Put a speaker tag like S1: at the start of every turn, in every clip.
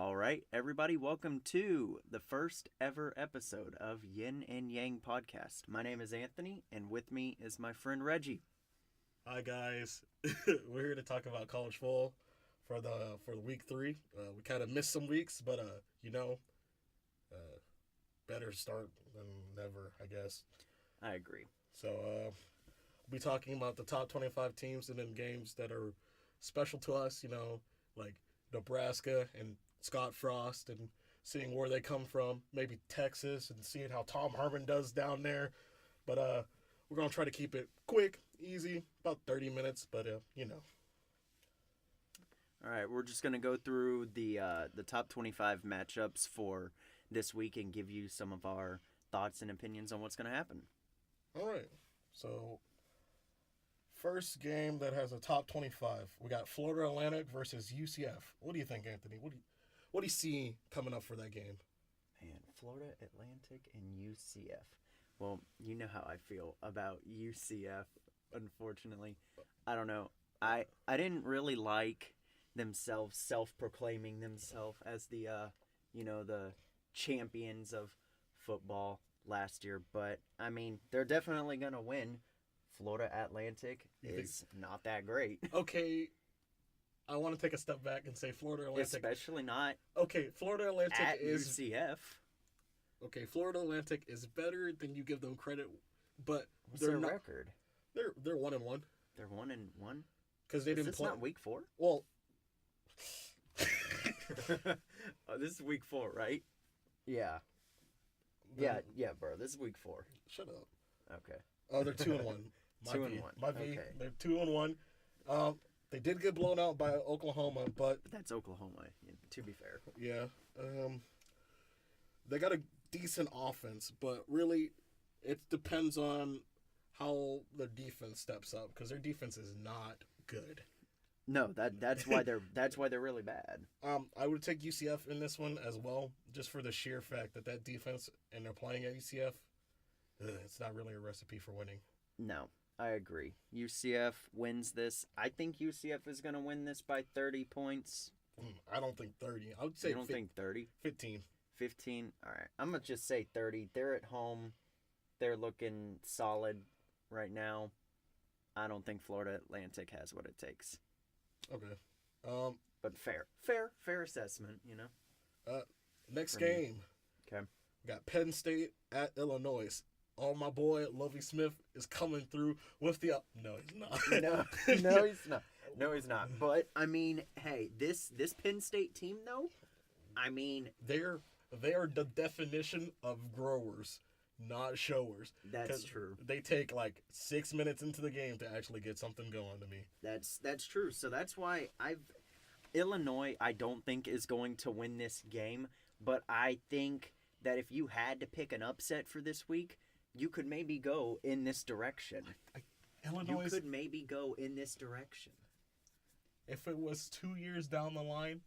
S1: All right, everybody, welcome to the first ever episode of Yin and Yang podcast. My name is Anthony, and with me is my friend Reggie.
S2: Hi guys, we're here to talk about college football for the week 3. We kind of missed some weeks, but better start than never, I guess.
S1: I agree.
S2: So we'll be talking about the top 25 teams and then games that are special to us. Like Nebraska and Scott Frost, and seeing where they come from. Maybe Texas and seeing how Tom Herman does down there. But we're gonna try to keep it quick, easy, about 30 minutes. But
S1: All right, we're just gonna go through the top 25 matchups for this week and give you some of our thoughts and opinions on what's gonna happen.
S2: All right. So first game that has a top 25, we got Florida Atlantic versus UCF. What do you think, Anthony? What do you see coming up for that game?
S1: Man, Florida Atlantic and UCF. Well, you know how I feel about UCF, unfortunately. I don't know. I didn't really like themselves self-proclaiming themselves as the the champions of football last year, but I mean, they're definitely going to win. Florida Atlantic is not that great.
S2: Okay, I want to take a step back and say Florida Atlantic.
S1: Especially not
S2: Okay, Florida Atlantic
S1: at
S2: is
S1: UCF.
S2: Okay, Florida Atlantic is better than you give them credit, but
S1: What's
S2: they're
S1: their
S2: not.
S1: record?
S2: They're 1-1
S1: They're 1-1
S2: because they
S1: Is
S2: didn't
S1: this
S2: play.
S1: not week 4?
S2: Well,
S1: Oh, this is week 4, right? Yeah, bro. This is week 4.
S2: shut up.
S1: Okay.
S2: Oh, they're 2-1. My
S1: 2-1.
S2: V. My V.
S1: Okay.
S2: They're 2-1. They did get blown out by Oklahoma, but
S1: But that's Oklahoma, to be fair.
S2: yeah, they got a decent offense, but really, it depends on how their defense steps up because their defense is not good.
S1: No, that's why they're really bad.
S2: I would take UCF in this one as well, just for the sheer fact that defense and they're playing at UCF. It's not really a recipe for winning.
S1: No, I agree. UCF wins this. I think UCF is going to win this by 30 points.
S2: I don't think 30. I would say
S1: You don't think 30?
S2: 15.
S1: 15? All right. I'm going to just say 30. They're at home. They're looking solid right now. I don't think Florida Atlantic has what it takes.
S2: Okay.
S1: But fair assessment,
S2: Next
S1: For me.
S2: game.
S1: Okay.
S2: We got Penn State at Illinois. Oh, my boy, Lovie Smith is coming through with the... No, he's not.
S1: No, he's not. No, he's not. But, I mean, hey, this Penn State team, though, I mean...
S2: They are the definition of growers, not showers.
S1: That's
S2: 'Cause
S1: true.
S2: They take like 6 minutes into the game to actually get something going to me.
S1: That's true. So that's why Illinois, I don't think is going to win this game, but I think that if you had to pick an upset for this week, you could maybe go in this direction.
S2: Illinois,
S1: You could maybe go in this direction.
S2: if it was 2 years down the line,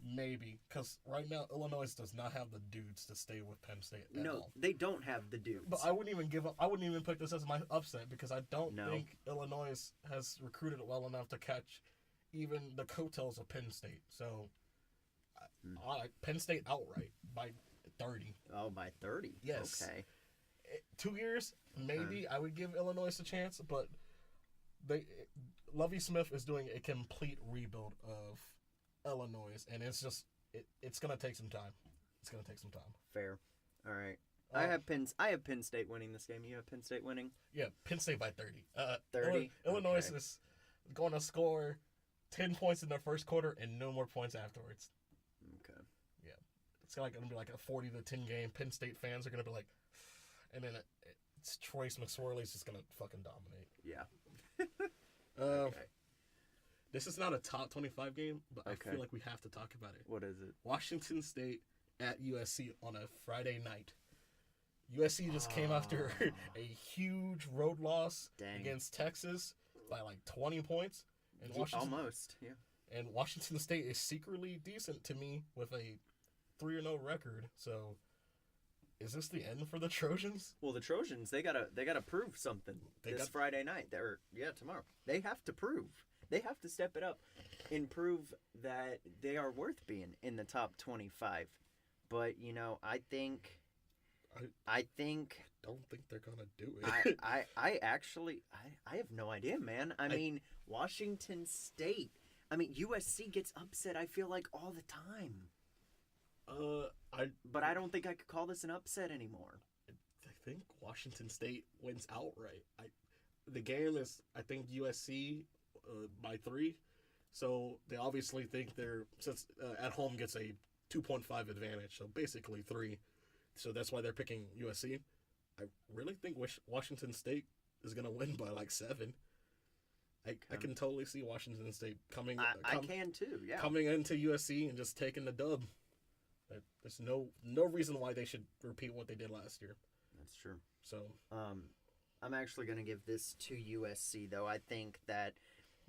S2: maybe. Because right now, Illinois does not have the dudes to stay with Penn State at
S1: No,
S2: all.
S1: they don't have the dudes.
S2: But I wouldn't even give up. I wouldn't even put this as my upset because I don't
S1: No.
S2: think Illinois has recruited well enough to catch even the coattails of Penn State. So, Penn State outright by 30.
S1: Oh, by 30?
S2: Yes.
S1: Okay.
S2: 2 years, maybe I would give Illinois a chance, but Lovie Smith is doing a complete rebuild of Illinois, and it's gonna take some time. It's gonna take some time.
S1: Fair. All right.
S2: Um,
S1: I have Penn State winning this game. You have Penn State winning?
S2: Yeah, Penn State by 30.
S1: 30?
S2: Illinois
S1: Okay.
S2: is going to score 10 points in the first quarter and no more points afterwards.
S1: Okay.
S2: It's going to be like a 40-10 game. Penn State fans are going to be like, and then it's Trace McSorley's just going to fucking dominate.
S1: Yeah.
S2: Okay. This is not a top 25 game, but I
S1: Okay.
S2: feel like we have to talk about it.
S1: What is it?
S2: Washington State at USC on a Friday night. USC just came after a huge road loss
S1: Dang.
S2: against Texas by like 20 points. And
S1: Almost, yeah.
S2: And Washington State is secretly decent to me with a 3-0 record. So, is this the end for the Trojans?
S1: Well, the Trojans, they gotta prove something
S2: They
S1: this
S2: got-
S1: Friday night. Tomorrow. They have to prove. They have to step it up and prove that they are worth being in the top 25. But I think I think
S2: don't think they're gonna do it.
S1: I actually I have no idea, man. I mean, Washington State. I mean, USC gets upset, I feel like, all the time. But I don't think I could call this an upset anymore.
S2: I think Washington State wins outright. The game is, I think, USC by 3, so they obviously think since at home gets a 2.5 advantage, so basically 3. So that's why they're picking USC. I really think Washington State is gonna win by like 7. I can totally see Washington State coming.
S1: I can too. Yeah,
S2: coming into USC and just taking the dub. There's no reason why they should repeat what they did last year.
S1: That's true.
S2: So,
S1: I'm actually going to give this to USC, though. I think that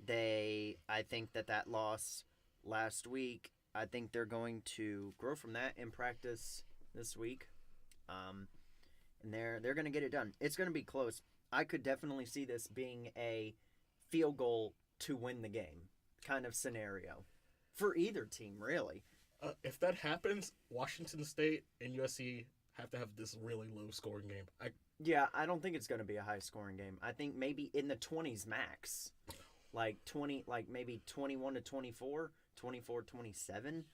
S1: that loss last week, I think they're going to grow from that in practice this week. And they're going to get it done. It's going to be close. I could definitely see this being a field goal to win the game kind of scenario for either team, really.
S2: If that happens, Washington State and USC have to have this really low scoring game.
S1: I don't think it's going to be a high scoring game. I think maybe in the 20s max. Like maybe 21 to 24, 24 27.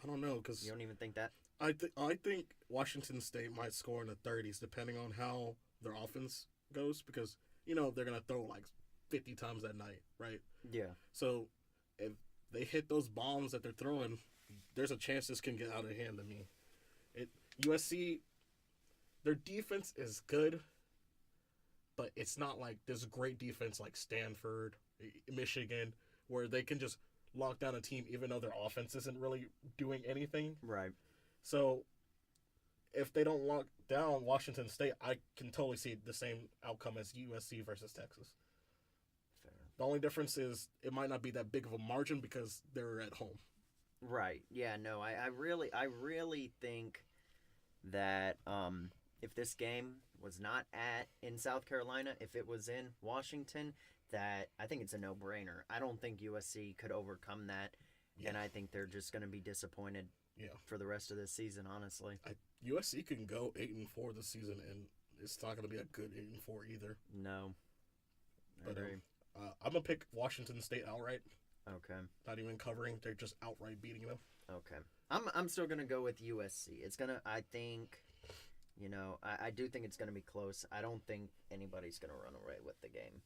S2: I don't know, because
S1: you don't even think that.
S2: I think Washington State might score in the 30s depending on how their offense goes, because they're going to throw like 50 times that night, right?
S1: Yeah.
S2: So if they hit those bombs that they're throwing, there's a chance this can get out of hand to me. USC, their defense is good, but it's not like this great defense like Stanford, Michigan, where they can just lock down a team even though their offense isn't really doing anything.
S1: Right.
S2: So if they don't lock down Washington State, I can totally see the same outcome as USC versus Texas.
S1: Fair.
S2: The only difference is it might not be that big of a margin because they're at home.
S1: Right. Yeah, no, I really think that if this game was not in South Carolina, if it was in Washington, that I think it's a no-brainer. I don't think USC could overcome that, and I think they're just going to be disappointed for the rest of this season, honestly.
S2: USC can go 8-4 this season, and it's not going to be a good 8-4 either.
S1: No.
S2: But I'm going to pick Washington State outright.
S1: Okay.
S2: Not even covering. They're just outright beating them.
S1: Okay. I'm still going to go with USC. It's going to, I think, I do think it's going to be close. I don't think anybody's going to run away with the game.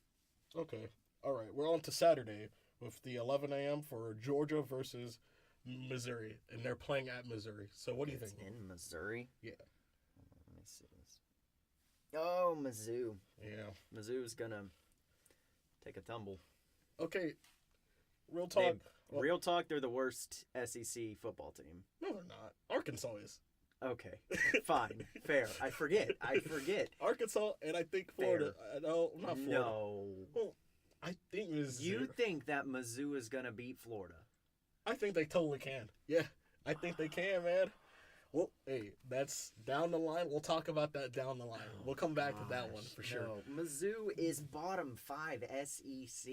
S2: Okay. All right. We're on to Saturday with the 11 a.m. for Georgia versus Missouri, and they're playing at Missouri. So what do you think?
S1: In Missouri?
S2: Yeah.
S1: Let me see this. Oh, Mizzou.
S2: Yeah.
S1: Mizzou's going to take a tumble.
S2: Okay. Real talk.
S1: Real talk, they're the worst SEC football team.
S2: No, they're not. Arkansas is.
S1: Okay. Fine. Fair. I forget.
S2: Arkansas, and I think Florida. No, not Florida.
S1: No.
S2: Well, I think Mizzou.
S1: You think that Mizzou is going to beat Florida?
S2: I think they totally can. Yeah. I think they can, man. Well, hey, that's down the line. We'll talk about that down the line. We'll come back to that one for sure.
S1: No. Mizzou is bottom 5 SEC.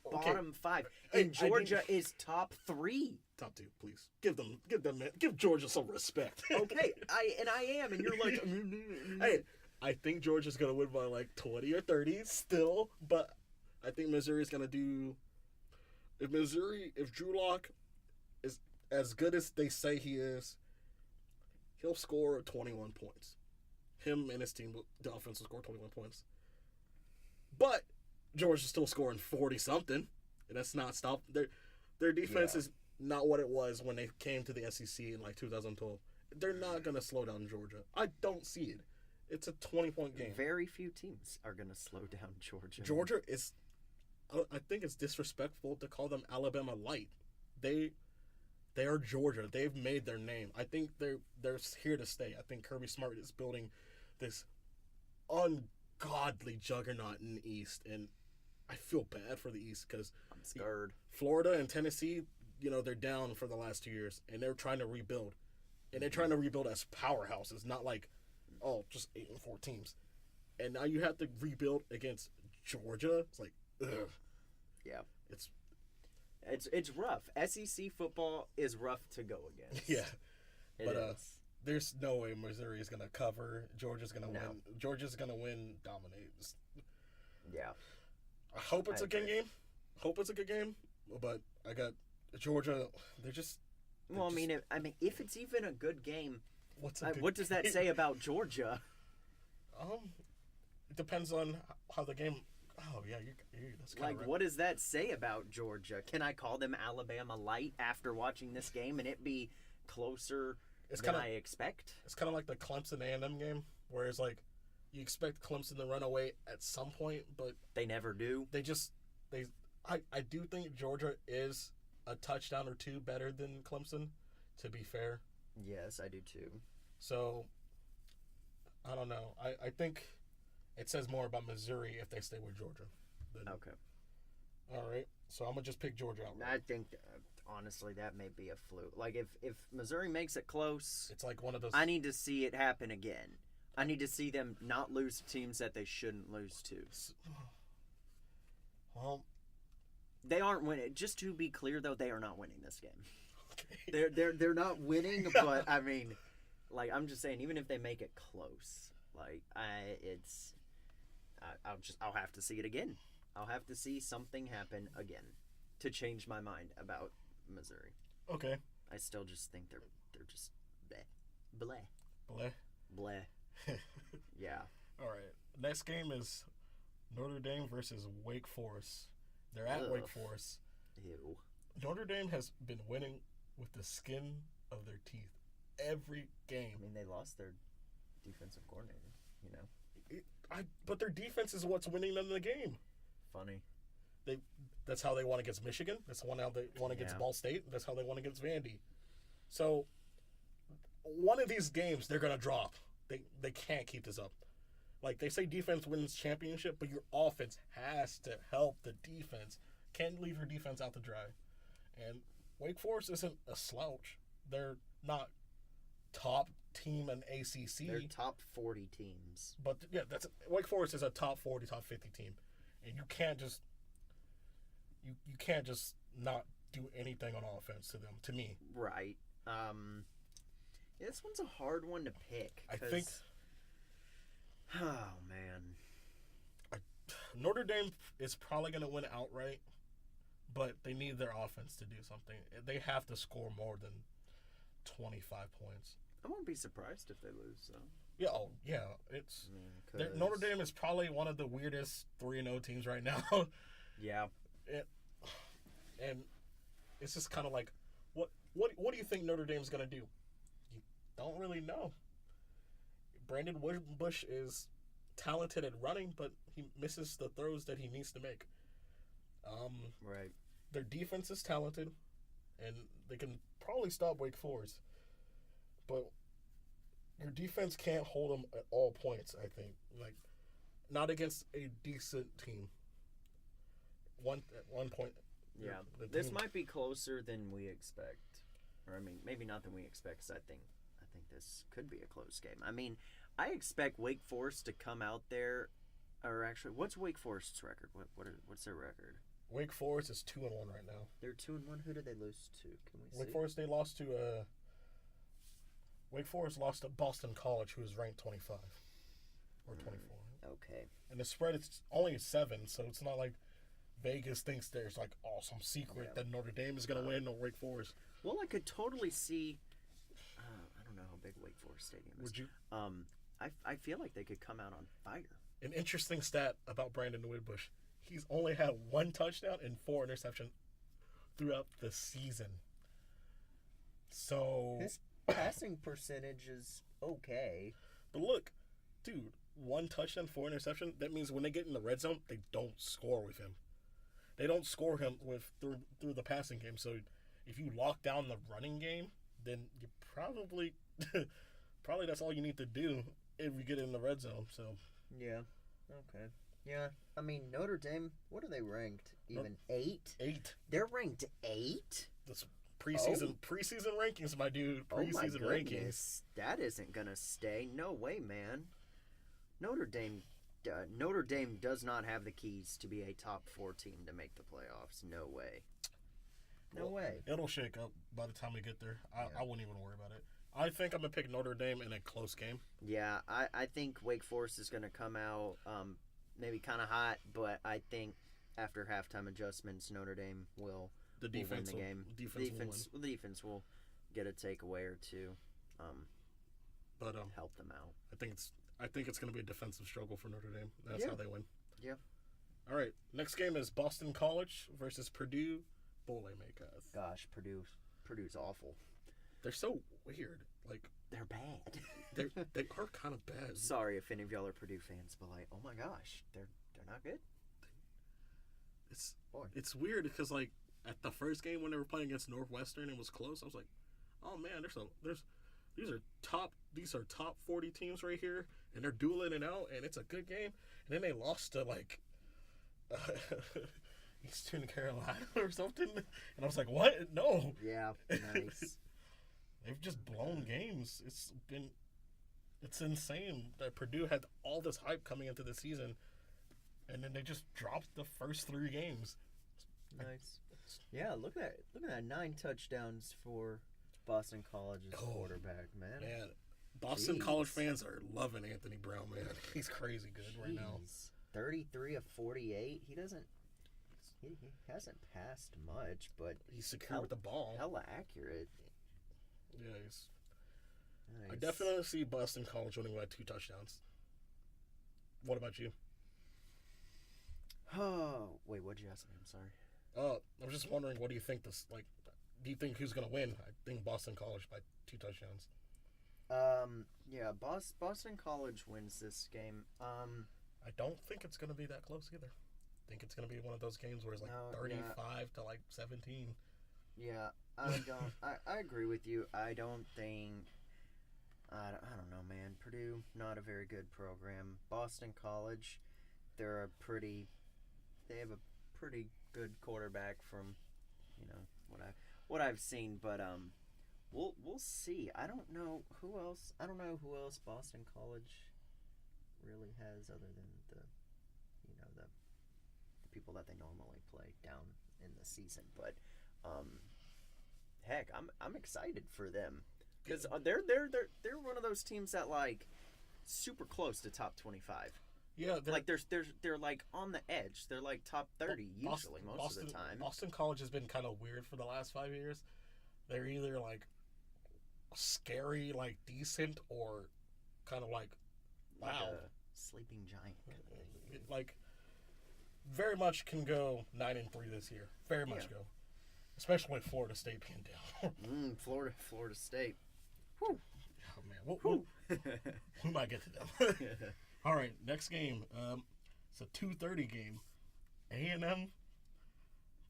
S2: Okay.
S1: Bottom 5. And Georgia is top 3.
S2: Top 2, please. Give Georgia some respect.
S1: Okay, I am, and you're like,
S2: hey, I think Georgia's gonna win by like 20 or 30 still, but I think Missouri's gonna do. If Drew Lock is as good as they say he is, he'll score 21 points. Him and his team, the offense will score 21 points. But Georgia's still scoring 40-something, and that's not stopped. Their defense is not what it was when they came to the SEC in like 2012. They're not going to slow down Georgia. I don't see it. It's a 20-point game.
S1: Very few teams are going to slow down Georgia.
S2: Georgia is, I think it's disrespectful to call them Alabama light. They are Georgia. They've made their name. I think they're here to stay. I think Kirby Smart is building this ungodly juggernaut in the East, and I feel bad for the East because
S1: I'm scared.
S2: Florida and Tennessee, they're down for the last 2 years, and they're trying to rebuild. And they're trying to rebuild as powerhouses, not like, just 8-4 teams. And now you have to rebuild against Georgia. It's like, ugh.
S1: Yeah. It's rough. SEC football is rough to go against.
S2: Yeah,
S1: It
S2: but
S1: is.
S2: there's no way Missouri is gonna cover. Georgia's gonna
S1: No.
S2: win. Georgia's gonna win. Dominate.
S1: Yeah.
S2: I hope it's
S1: I
S2: a good
S1: agree.
S2: game. Hope it's a good game. But I got Georgia. They're just.
S1: Well, I mean, if it's even a good game,
S2: What's a good
S1: what does that
S2: game?
S1: say about Georgia?
S2: It depends on how the game. Oh yeah, you that's kind
S1: Like,
S2: of right.
S1: what does that say about Georgia? Can I call them Alabama light after watching this game and it be closer
S2: It's
S1: than
S2: kind of
S1: I expect?
S2: it's kind of like the Clemson A&M game, where it's like you expect Clemson to run away at some point, but
S1: They never do.
S2: they. I do think Georgia is a touchdown or two better than Clemson. To be fair,
S1: Yes, I do too.
S2: so I don't know. I think it says more about Missouri if they stay with Georgia.
S1: Okay.
S2: All right, so I'm gonna just pick Georgia out.
S1: I think, honestly, that may be a fluke. Like, if Missouri makes it close,
S2: It's like one of those.
S1: I need to see it happen again. I need to see them not lose to teams that they shouldn't lose to.
S2: Well,
S1: They aren't winning. Just to be clear, though, they are not winning this game.
S2: okay.
S1: They're not winning, but I mean, like, I'm just saying, even if they make it close, like, I'll have to see it again. I'll have to see something happen again to change my mind about Missouri.
S2: Okay.
S1: I still just think they're just bleh, bleh,
S2: Bleh.
S1: bleh. Yeah.
S2: All right. Next game is Notre Dame versus Wake Forest. They're at
S1: Ugh.
S2: Wake Forest.
S1: Ew.
S2: Notre Dame has been winning with the skin of their teeth every game.
S1: I mean, they lost their defensive coordinator. You know,
S2: But their defense is what's winning them the game.
S1: funny.
S2: That's how they won against Michigan. That's how they won against
S1: Yeah.
S2: Ball State. That's how they won against Vandy. So one of these games they're gonna drop. They can't keep this up. Like they say, defense wins championship, but your offense has to help the defense. Can't leave your defense out to dry. And Wake Forest isn't a slouch. They're not top team in ACC.
S1: They're top 40 teams.
S2: But yeah, that's Wake Forest is a top 40, top 50 team, and you can't just not do anything on offense to them. To me,
S1: Right. This one's a hard one to pick.
S2: I think
S1: 'cause- Oh man.
S2: Notre Dame is probably going to win outright, but they need their offense to do something. They have to score more than 25 points.
S1: I won't be surprised if they lose. So.
S2: Yeah, oh yeah, it's
S1: I mean,
S2: Notre Dame is probably one of the weirdest 3-0 teams right now.
S1: Yeah.
S2: And it's just kind of like, what do you think Notre Dame's gonna do? You don't really know. Brandon Bush is talented at running, but he misses the throws that he needs to make.
S1: Right.
S2: Their defense is talented, and they can probably stop Wake Forest, but your defense can't hold them at all points. I think, like, not against a decent team. At one point.
S1: Yeah.
S2: the
S1: This
S2: team-
S1: might be closer than we expect. Or I mean, maybe not than we expect. 'Cause I think this could be a close game. I mean, I expect Wake Forest to come out there. Or actually, what's Wake Forest's record? What's their record?
S2: Wake Forest is 2-1 right now.
S1: They're 2-1. Who did they lose to? Can we see?
S2: Wake Forest, they lost to Wake Forest lost to Boston College, who is ranked 25 or 24,
S1: Okay.
S2: and the spread is only 7, so it's not like Vegas thinks there's like some secret
S1: Yeah.
S2: that Notre Dame is gonna win or Wake Forest.
S1: Well, I could totally see. I don't know how big Wake Forest Stadium is.
S2: Would you?
S1: I feel like they could come out on fire.
S2: An interesting stat about Brandon Whitbush: he's only had 1 touchdown and 4 interceptions throughout the season. So,
S1: His passing percentage is okay.
S2: but look, dude, 1 touchdown, 4 interception. That means when they get in the red zone, they don't score with him. They don't score him through the passing game. So if you lock down the running game, then you probably that's all you need to do if you get in the red zone. So
S1: Yeah. Okay. Yeah. I mean, Notre Dame. What are they ranked? Even 8?
S2: 8.
S1: They're ranked 8.
S2: That's preseason rankings, my dude.
S1: Oh my
S2: Preseason rankings.
S1: goodness, that isn't gonna stay. No way, man. Notre Dame does not have the keys to be a top 4 team to make the playoffs. No way. No way.
S2: It'll shake up by the time we get there.
S1: Yeah.
S2: I wouldn't even worry about it. I think I'm going to pick Notre Dame in a close game.
S1: Yeah, I think Wake Forest is going to come out maybe kind of hot, but I think after halftime adjustments, Notre Dame will win the game. The defense will get a takeaway or two,
S2: but
S1: help them out.
S2: I think it's going to be a defensive struggle for Notre Dame. That's how they win.
S1: Yeah.
S2: All right, next game is Boston College versus Purdue Boilermakers.
S1: Gosh, Purdue's awful.
S2: They're so weird. Like
S1: they're bad.
S2: they are kind of bad.
S1: Sorry if any of y'all are Purdue fans, but like, oh my gosh, they're not good.
S2: It's weird because like at the first game when they were playing against Northwestern, it was close. I was like, oh man, these are top 40 teams right here, and they're dueling it out, and it's a good game. And then they lost to like Eastern Carolina or something, and I was like, what? No.
S1: Yeah, nice.
S2: They've just blown games. It's insane that Purdue had all this hype coming into the season, and then they just dropped the first 3 games.
S1: Nice. Yeah, look at that 9 touchdowns for Boston College's quarterback, man.
S2: Man, Boston College fans are loving Anthony Brown, man. He's crazy good right now.
S1: 33 of 48. He hasn't passed much, but
S2: he's secure with the ball.
S1: Hella accurate.
S2: Yeah,
S1: nice.
S2: I definitely see Boston College winning by 2 touchdowns. What about you?
S1: Oh, wait, what'd you ask me? I'm sorry.
S2: I was just wondering, what do you think do you think who's going to win? I think Boston College by 2 touchdowns.
S1: Yeah, Boston College wins this game.
S2: I don't think it's going to be that close either. I think it's going to be one of those games where it's like 35 to like 17.
S1: Yeah, I don't. I agree with you. I don't think. I don't know, man. Purdue, not a very good program. Boston College, they have a pretty good quarterback from, what I've seen. But we'll see. I don't know who else. Boston College really has other than the people that they normally play down in the season. But heck, I'm excited for them because they're one of those teams that like super close to top 25.
S2: Yeah,
S1: they're like on the edge. They're like top 30 usually most of the time.
S2: Boston College has been kind of weird for the last 5 years. They're either like scary, like decent, or kind of like wow,
S1: like a sleeping giant kind of thing.
S2: Like very much can go 9-3 this year. Very much go, especially with Florida State being down.
S1: Florida State.
S2: Whew. Oh man, we might get to them. All right, next game. It's a 2:30 game. A&M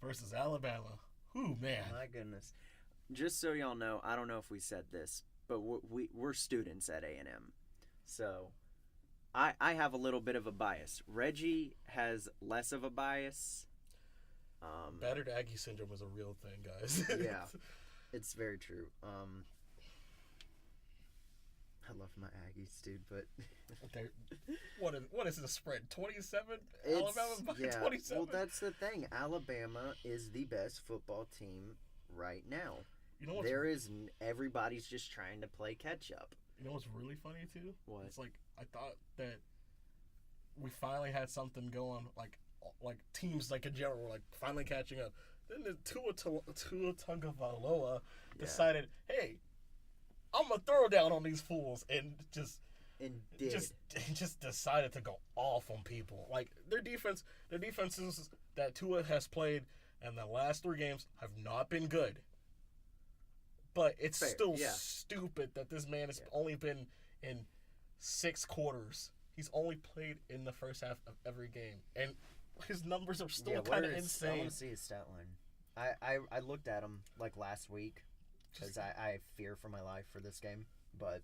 S2: versus Alabama. Whew, man.
S1: My goodness. Just so y'all know, I don't know if we said this, but we're students at A&M. So I have a little bit of a bias. Reggie has less of a bias.
S2: Battered Aggie syndrome is a real thing, guys.
S1: Yeah, it's very true. I love my Aggies, dude, but
S2: what is the spread? 27? Alabama by 27?
S1: Well, that's the thing. Alabama is the best football team right now.
S2: You know
S1: everybody's just trying to play catch up.
S2: You know what's really funny too?
S1: What?
S2: It's like I thought that we finally had something going, like teams like in general were like finally catching up. Then the Tua Tagovailoa decided, hey, I'm gonna throw down on these fools, and just decided to go off on people. Like their defenses that Tua has played in the last 3 games have not been good. But it's still stupid that this man has only been in 6 quarters. He's only played in the first half of every game, and his numbers are still kind of insane.
S1: I want to see his stat line. I looked at him like last week because I fear for my life for this game. But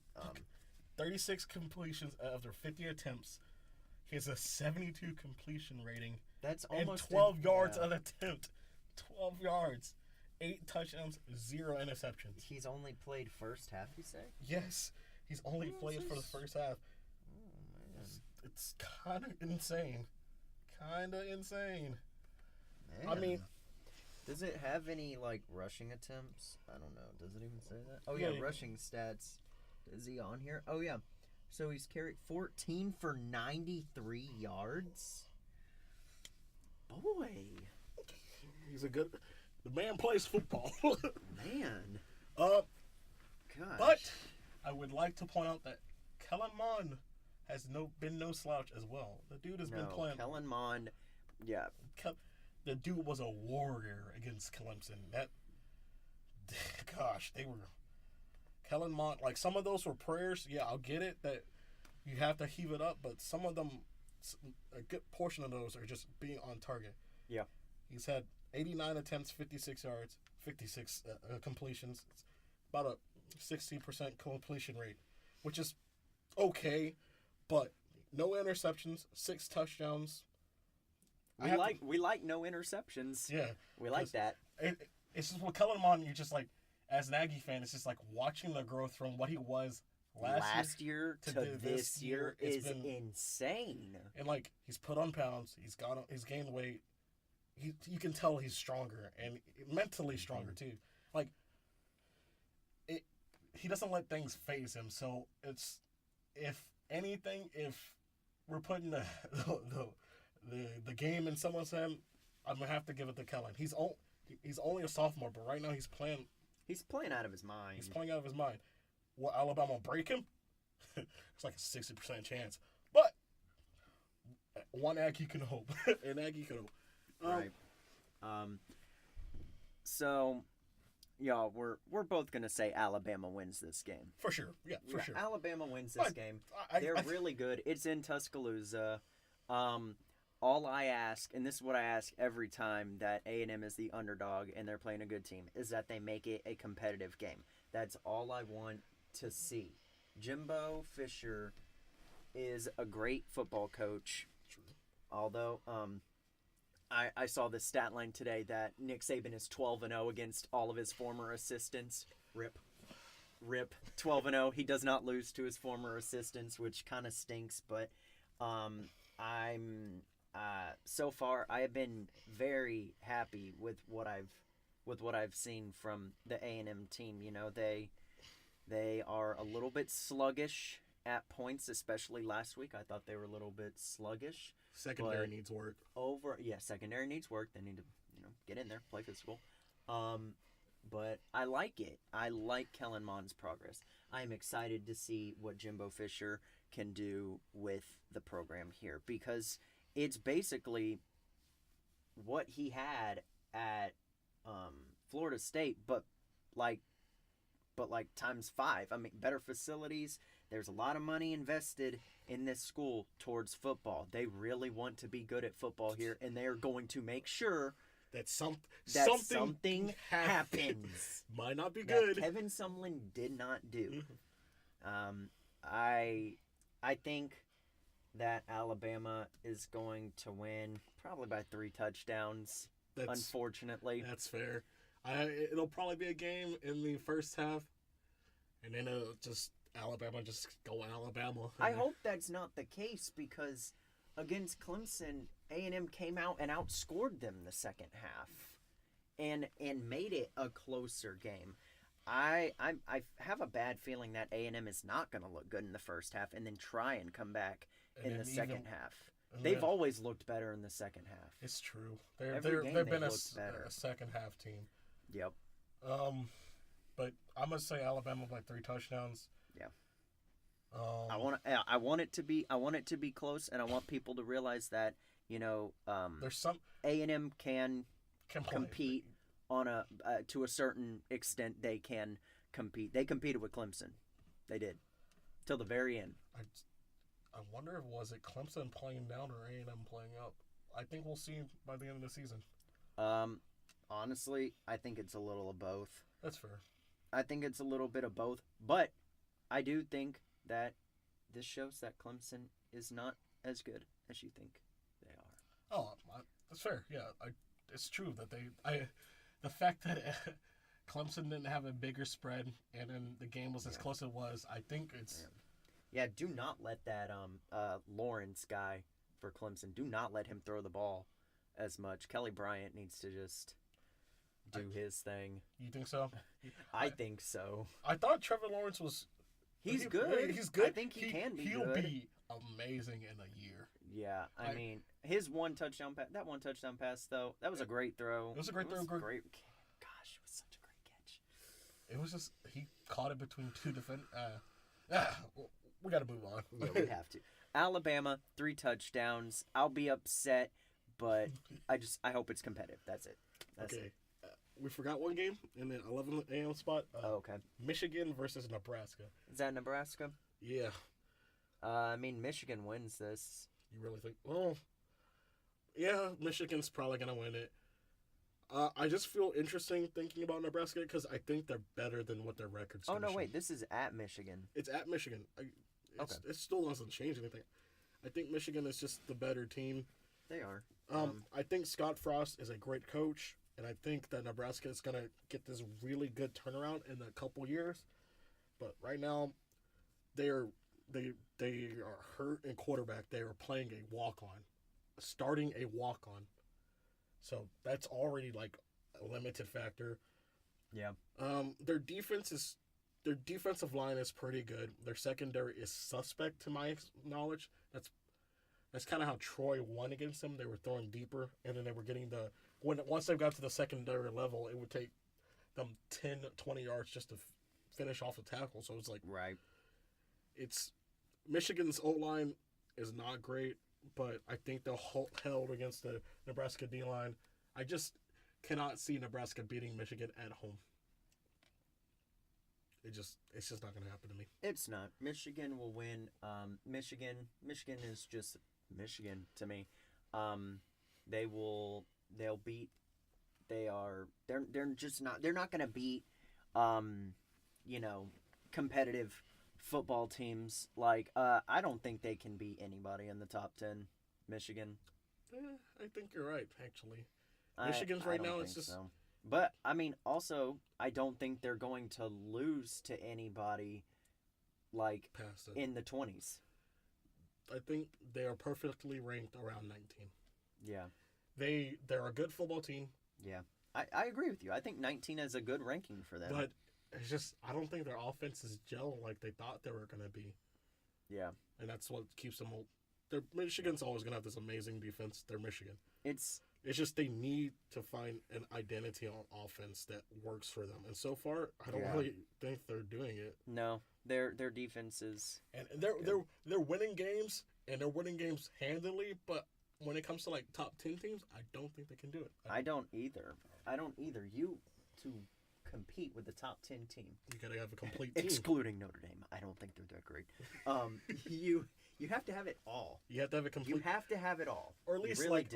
S2: 36 completions after 50 attempts. He has a 72 completion rating.
S1: That's almost
S2: and 12 yards an attempt. 12 yards. 8 touchdowns, 0 interceptions.
S1: He's only played first half, you say?
S2: Yes. He's only played for the first half.
S1: Oh, man.
S2: It's kind of insane. Man. I mean,
S1: Does it have any like rushing attempts? I don't know. Does it even say that? Oh
S2: Yeah,
S1: yeah,
S2: yeah.
S1: rushing stats. Is he on here? Oh yeah. So he's carried 14 for 93 yards. Boy,
S2: He's a good. The man plays football.
S1: man.
S2: uh,
S1: Gosh.
S2: but I would like to point out that Kellen Mond has been no slouch as well. The dude has been playing.
S1: Kellen Mond. Yeah.
S2: The dude was a warrior against Clemson. That, gosh, they were. Kellen Mond, like some of those were prayers. Yeah, I'll get it that you have to heave it up, but some of them, a good portion of those are just being on target.
S1: Yeah.
S2: He's had 89 attempts, 56 yards, 56 completions. It's about a 60% completion rate, which is okay, but no interceptions, 6 touchdowns.
S1: We like no interceptions.
S2: Yeah,
S1: We like that.
S2: It's just with Kellen Mond, you're just like, as an Aggie fan, it's just like watching the growth from what he was last year
S1: to this year is insane.
S2: And like he's put on pounds, he's gained weight. You can tell he's stronger and mentally stronger too. Like he doesn't let things phase him. So it's if anything, if we're putting the game in someone's hand, I'm gonna have to give it to Kellen. He's only a sophomore, but right now he's playing.
S1: He's playing out of his mind.
S2: He's playing out of his mind. Will Alabama break him? It's like a 60% chance. But one Aggie can hope. An Aggie can hope.
S1: Right. So, y'all, we're both gonna say Alabama wins this game.
S2: For sure. Yeah, for sure.
S1: Alabama wins this game. They're
S2: I
S1: really good. It's in Tuscaloosa. All I ask, and this is what I ask every time that A&M is the underdog and they're playing a good team, is that they make it a competitive game. That's all I want to see. Jimbo Fisher is a great football coach.
S2: True.
S1: Although, I saw this stat line today that Nick Saban is 12-0 against all of his former assistants. Rip. 12-0. He does not lose to his former assistants, which kind of stinks. But so far I have been very happy with what I've seen from the A&M team. You know, they are a little bit sluggish at points, especially last week. I thought they were a little bit sluggish.
S2: Secondary needs work.
S1: Secondary needs work. They need to, get in there, play physical. But I like it. I like Kellen Mond's progress. I'm excited to see what Jimbo Fisher can do with the program here, because it's basically what he had at Florida State, but like times 5. I mean, better facilities. There's a lot of money invested in this school towards football. They really want to be good at football here, and they are going to make sure
S2: that
S1: something happens.
S2: Might not be
S1: that
S2: good.
S1: Kevin Sumlin did not do. I think that Alabama is going to win probably by 3 touchdowns. Unfortunately,
S2: that's fair. It'll probably be a game in the first half, and then it'll just Alabama just go Alabama.
S1: I hope that's not the case, because against Clemson, A&M came out and outscored them the second half, and made it a closer game. I have a bad feeling that A&M is not going to look good in the first half and then try and come back in the second half. They've always looked better in the second half.
S2: It's true. They've been a second half team.
S1: Yep.
S2: But I'm gonna say Alabama by 3 touchdowns.
S1: Yeah. I want it to be close, and I want people to realize that
S2: there's some
S1: A&M can compete
S2: play.
S1: On to a certain extent. They can compete. They competed with Clemson. They did till the very end.
S2: I wonder if was it Clemson playing down or A&M playing up. I think we'll see by the end of the season.
S1: Honestly, I think it's a little of both.
S2: That's fair.
S1: I think it's a little bit of both, but I do think that this shows that Clemson is not as good as you think they are.
S2: Oh, that's fair. Yeah, it's true that the fact that Clemson didn't have a bigger spread and then the game was as close as it was, I think it's...
S1: Yeah, do not let that Lawrence guy for Clemson, do not let him throw the ball as much. Kelly Bryant needs to just do his thing.
S2: You think so?
S1: I think so.
S2: I thought Trevor Lawrence was.
S1: He's good.
S2: He's good.
S1: I think he can be
S2: He'll
S1: good.
S2: be amazing in a year.
S1: Yeah, I mean, his one touchdown pass. That one touchdown pass, though, that was a great throw.
S2: It was a great throw.
S1: Great. Gosh, it was such a great catch.
S2: It was just he caught it between two defenders. We got to move on.
S1: Yeah, we have to. Alabama, 3 touchdowns. I'll be upset, but I hope it's competitive. That's it. That's
S2: okay.
S1: it.
S2: We forgot one game in the 11 a.m. spot.
S1: Okay.
S2: Michigan versus Nebraska.
S1: Is that Nebraska?
S2: Yeah.
S1: I mean, Michigan wins this.
S2: You really think? Well, yeah, Michigan's probably going to win it. I just feel interesting thinking about Nebraska because I think they're better than what their record's
S1: Oh, no,
S2: show.
S1: wait. This is at Michigan.
S2: It's at Michigan. It still doesn't change anything. I think Michigan is just the better team.
S1: They are.
S2: I think Scott Frost is a great coach, and I think that Nebraska is going to get this really good turnaround in a couple years. But right now, they are hurt in quarterback. They are playing a walk-on, starting a walk-on. So that's already like a limited factor.
S1: Yeah.
S2: Their defensive line is pretty good. Their secondary is suspect to my knowledge. That's kind of how Troy won against them. They were throwing deeper, and then they were getting once they got to the secondary level, it would take them 10, 20 yards just to finish off the tackle. So it's like
S1: Right.
S2: it's Michigan's O-line is not great, but I think they'll held against the Nebraska D-line. I just cannot see Nebraska beating Michigan at home. It's just not going to happen to me.
S1: It's not. Michigan will win. Michigan is just Michigan to me. They'll beat. They're just not. They're not going to beat. Competitive football teams. Like I don't think they can beat anybody in the top 10. Michigan.
S2: I think you're right. Actually, Michigan's right now. It's just.
S1: So. But, I mean, also, I don't think they're going to lose to anybody, like, in the 20s.
S2: I think they are perfectly ranked around 19.
S1: Yeah.
S2: They're a good football team.
S1: Yeah. I agree with you. I think 19 is a good ranking for them.
S2: But it's just, I don't think their offense is gel like they thought they were going to be.
S1: Yeah.
S2: And that's what keeps them. Michigan's always going to have this amazing defense. They're Michigan. It's just they need to find an identity on offense that works for them. And so far, I don't really think they're doing it.
S1: No, their defense is
S2: and they're winning games, and they're winning games handily. But when it comes to like top 10 teams, I don't think they can do it.
S1: I don't either. You to compete with the top 10 team,
S2: you gotta have a complete team,
S1: excluding Notre Dame. I don't think they're that great. You have to have it all.
S2: You have to have a complete.
S1: You have to have it all,
S2: or at least
S1: really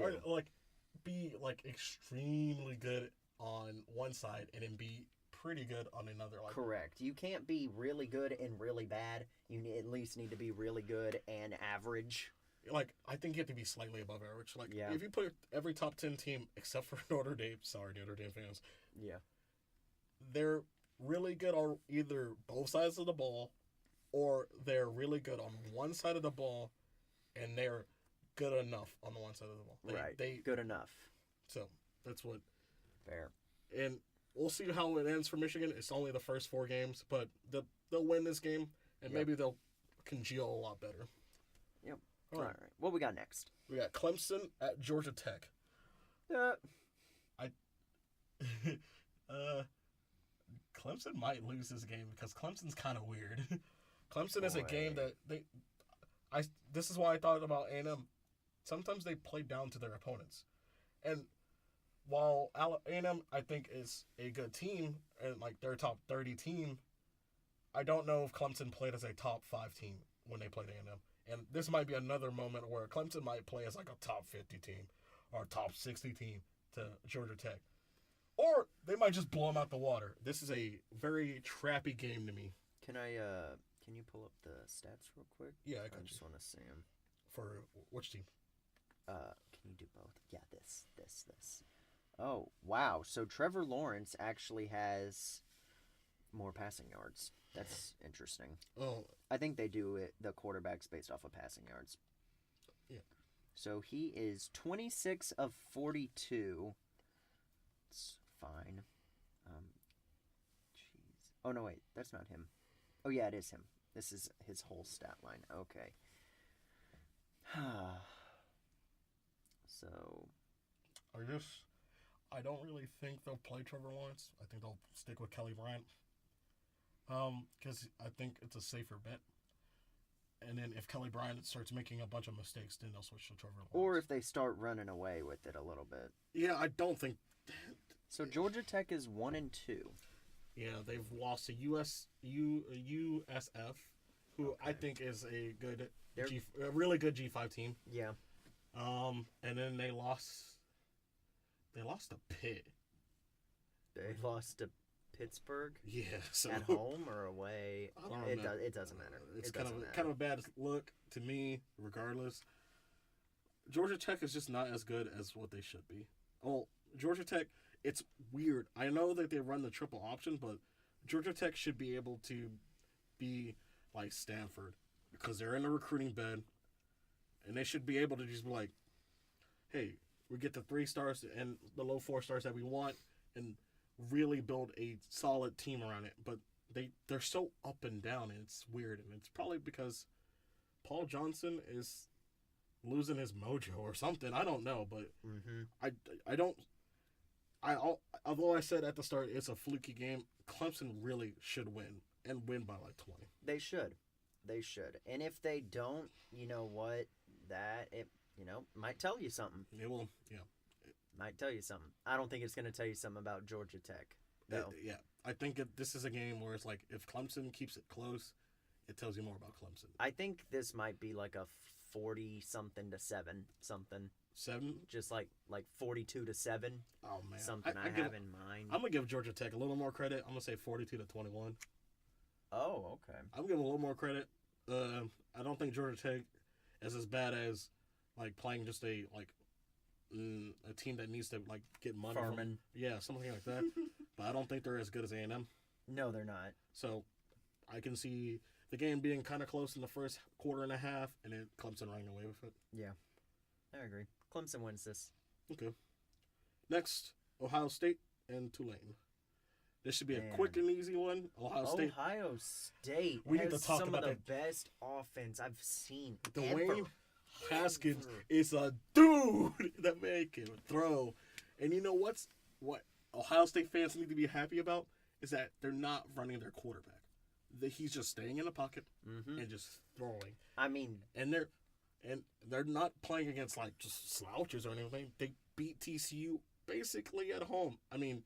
S2: be like extremely good on one side and then be pretty good on another. Like,
S1: correct. You can't be really good and really bad. You at least need to be really good and average.
S2: Like, I think you have to be slightly above average. Like, if you put every top 10 team except for Notre Dame, sorry, Notre Dame fans.
S1: Yeah.
S2: They're really good on either both sides of the ball, or they're really good on one side of the ball, and they're good enough on the one side of the ball.
S1: Right. Good enough.
S2: So that's what.
S1: Fair.
S2: And we'll see how it ends for Michigan. It's only the first 4 games, but they'll win this game, and maybe they'll congeal a lot better.
S1: Yep. All right. What we got next?
S2: We got Clemson at Georgia Tech. Clemson might lose this game because Clemson's kind of weird. Clemson is a game that this is why I thought about A&M. Sometimes they play down to their opponents. And while A&M, I think, is a good team, and like their top 30 team, I don't know if Clemson played as a top 5 team when they played A&M. And this might be another moment where Clemson might play as like a top 50 team or a top 60 team to Georgia Tech. Or they might just blow them out the water. This is a very trappy game to me.
S1: Can you pull up the stats real quick?
S2: Yeah, I
S1: just want to see them.
S2: For which team?
S1: Can you do both? Yeah, this. Oh, wow. So Trevor Lawrence actually has more passing yards. That's interesting.
S2: Oh.
S1: I think they do it, the quarterbacks based off of passing yards.
S2: Yeah.
S1: So he is 26 of 42. fine. Jeez. Oh no, wait, that's not him. Oh yeah, it is him. This is his whole stat line. Okay. So.
S2: I don't really think they'll play Trevor Lawrence. I think they'll stick with Kelly Bryant. Because I think it's a safer bet. And then if Kelly Bryant starts making a bunch of mistakes, then they'll switch to Trevor Lawrence.
S1: Or if they start running away with it a little bit.
S2: Yeah, I don't think.
S1: So Georgia Tech is 1-2.
S2: Yeah, they've lost to USF, who I think is a really good G5 team.
S1: Yeah.
S2: And then they lost. They lost to Pitt.
S1: They lost to Pittsburgh.
S2: Yeah, so
S1: at home or away.
S2: I don't know.
S1: It doesn't matter.
S2: It's kind of a bad look to me. Regardless, Georgia Tech is just not as good as what they should be. Oh, Georgia Tech. It's weird. I know that they run the triple option, but Georgia Tech should be able to be like Stanford because they're in a recruiting bed, and they should be able to just be like, hey, we get the 3 stars and the low 4 stars that we want, and really build a solid team around it. But they're so up and down, and it's weird. And it's probably because Paul Johnson is losing his mojo or something. I don't know, but although I said at the start it's a fluky game, Clemson really should win and win by like 20.
S1: They should. And if they don't, you know what? Might tell you something.
S2: It will, yeah.
S1: Might tell you something. I don't think it's going to tell you something about Georgia Tech, though.
S2: Yeah. I think this is a game where it's like if Clemson keeps it close, it tells you more about Clemson.
S1: I think this might be like a 40-something to 7 something.
S2: 7?
S1: Just like 42 to 7.
S2: Oh man,
S1: something I have in mind.
S2: I'm gonna give Georgia Tech a little more credit. I'm gonna say 42 to 21.
S1: Oh, okay.
S2: I'm giving a little more credit. I don't think Georgia Tech is as bad as like playing just a team that needs to like get money.
S1: Farming.
S2: Yeah, something like that. But I don't think they're as good as A&M.
S1: No, they're not.
S2: So I can see the game being kind of close in the first quarter and a half, and then Clemson running away with it.
S1: Yeah, I agree. Clemson wins this.
S2: Okay. Next, Ohio State and Tulane. This should be a quick and easy one. Ohio State.
S1: We need to talk some about of the best offense I've seen
S2: Dwayne Haskins is a dude. That man can throw. And you know what Ohio State fans need to be happy about is that they're not running their quarterback. He's just staying in the pocket and just throwing.
S1: I mean,
S2: and they're not playing against like just slouches or anything. They beat TCU basically at home. I mean,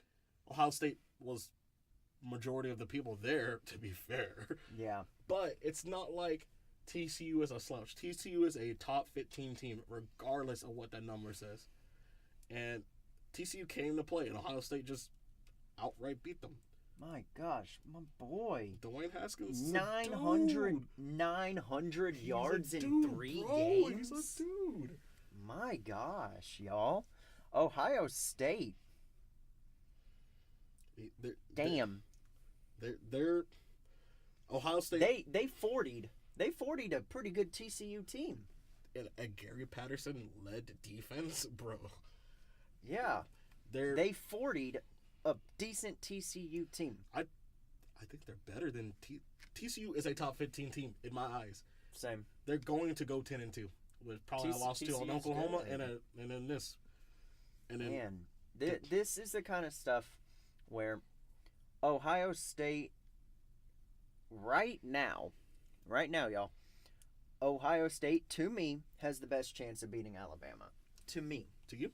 S2: Ohio State was majority of the people there, to be fair.
S1: Yeah.
S2: But it's not like TCU is a slouch. TCU is a top 15 team, regardless of what that number says. And TCU came to play, and Ohio State just outright beat them.
S1: My gosh, my boy.
S2: Dwayne Haskins.
S1: 900 yards in 3 games.
S2: He's a dude.
S1: My gosh, y'all. Ohio State. Damn.
S2: They're Ohio State.
S1: They 40'd a pretty good TCU team.
S2: And a Gary Patterson led defense, bro.
S1: Yeah. They 40'd a decent TCU team.
S2: I think they're better than TCU is a top 15 team in my eyes.
S1: Same.
S2: They're going to go 10-2 with probably a loss to Oklahoma and then this. And then
S1: man, this is the kind of stuff where Ohio State right now, y'all, Ohio State, to me, has the best chance of beating Alabama. To me.
S2: To you?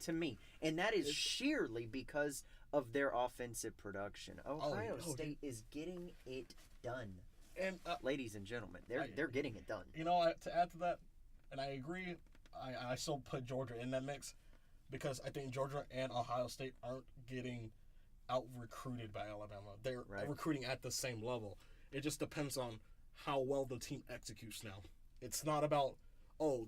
S1: To me. And that is sheerly because of their offensive production. Ohio State is getting it done.
S2: And
S1: ladies and gentlemen, they're getting it done.
S2: You know, to add to that, and I agree, I still put Georgia in that mix because I think Georgia and Ohio State aren't getting out-recruited by Alabama. They're recruiting at the same level. It just depends on how well the team executes now. It's not about,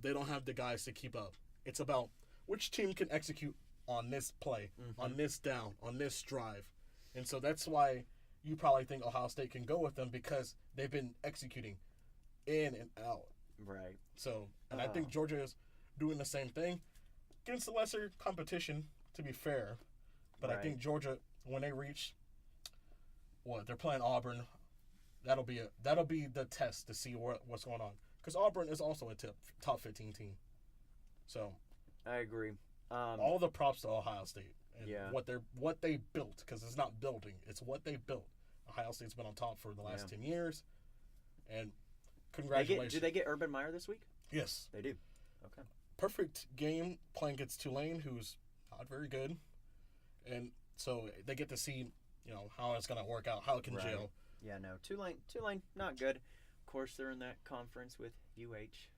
S2: they don't have the guys to keep up. It's about which team can execute on this play, on this down, on this drive. And so that's why you probably think Ohio State can go with them because they've been executing in and out.
S1: Right.
S2: So, and I think Georgia is doing the same thing against the lesser competition, to be fair. But I think Georgia, when they reach, they're playing Auburn. That'll be the test to see what's going on. Because Auburn is also a top 15 team. So
S1: I agree.
S2: All the props to Ohio State and
S1: Yeah.
S2: what they built, because it's not building, it's what they built. Ohio State's been on top for the last 10 years, and congratulations.
S1: Do they get Urban Meyer this week?
S2: Yes,
S1: they do. Okay.
S2: Perfect game playing against Tulane, who's not very good, and so they get to see how it's gonna work out, how it can gel.
S1: Yeah, no, Tulane, not good. Of course, they're in that conference with UH.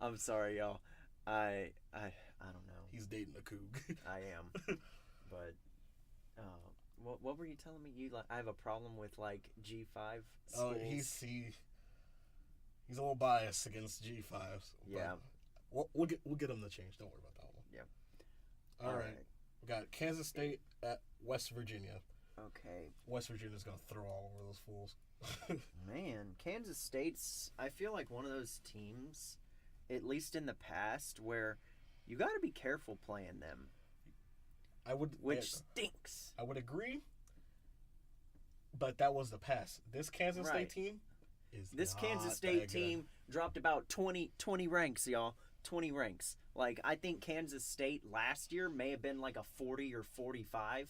S1: I'm sorry, y'all. I don't know.
S2: He's dating a Coug.
S1: I am, but what were you telling me? I have a problem with like G5 schools.
S2: Oh, he's a little biased against G5s.
S1: Yeah,
S2: we'll get him to change. Don't worry about that one.
S1: Yeah.
S2: All right. We got Kansas State at West Virginia.
S1: Okay.
S2: West Virginia's gonna throw all over those fools.
S1: Man, Kansas State's, I feel like one of those teams, at least in the past, where you got to be careful playing them. Which stinks.
S2: I would agree, but that was the past. This Kansas State team is
S1: This Kansas State team dropped about 20 ranks, y'all. 20 ranks. Like, I think Kansas State last year may have been like a 40 or 45.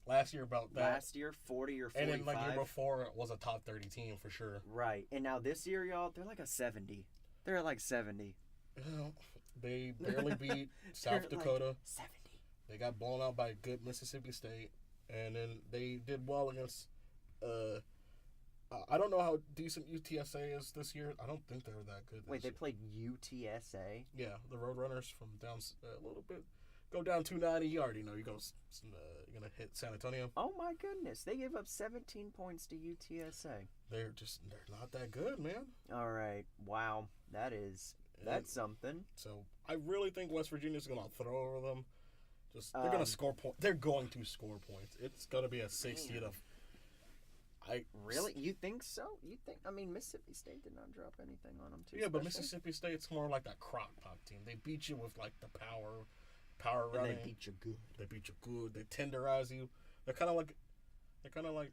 S2: Last year about that.
S1: Last year, 40 or 45.
S2: And then like year before, it was a top 30 team for sure.
S1: Right. And now this year, y'all, they're like a 70. They're at like 70.
S2: They barely beat South Dakota.
S1: Like 70.
S2: They got blown out by good Mississippi State. And then they did well against... I don't know how decent UTSA is this year. I don't think they're that good.
S1: Wait, they played UTSA?
S2: Yeah, the Roadrunners from down a little bit. Go down 290. You already know you're gonna hit San Antonio.
S1: Oh my goodness, they gave up 17 points to UTSA.
S2: They're not that good, man.
S1: All right, wow, that's something.
S2: So I really think West Virginia's gonna throw over them. They're gonna score points. They're going to score points. It's gonna be a 60 to.
S1: Really? You think so? I mean, Mississippi State did not drop anything on them too.
S2: Yeah, but Mississippi State's more like that crock pot team. They beat you with like the power running.
S1: And they beat you good.
S2: They tenderize you. They're kind of like,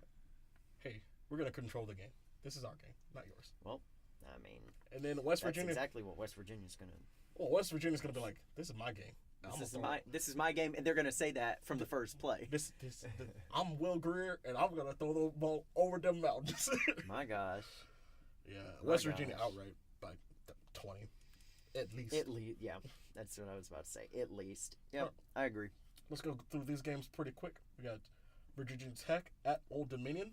S2: hey, we're gonna control the game. This is our game, not yours.
S1: Well, I mean,
S2: and then West Virginia.
S1: That's exactly what West Virginia's gonna.
S2: Well, West Virginia's gonna be like, this is my game.
S1: This is my game, and they're gonna say that from the first play.
S2: I'm Will Greer, and I'm gonna throw the ball over them mountains.
S1: My gosh.
S2: Yeah, West Virginia outright by 20, at least.
S1: Yeah, that's what I was about to say. At least. Yeah, I agree.
S2: Let's go through these games pretty quick. We got Virginia Tech at Old Dominion.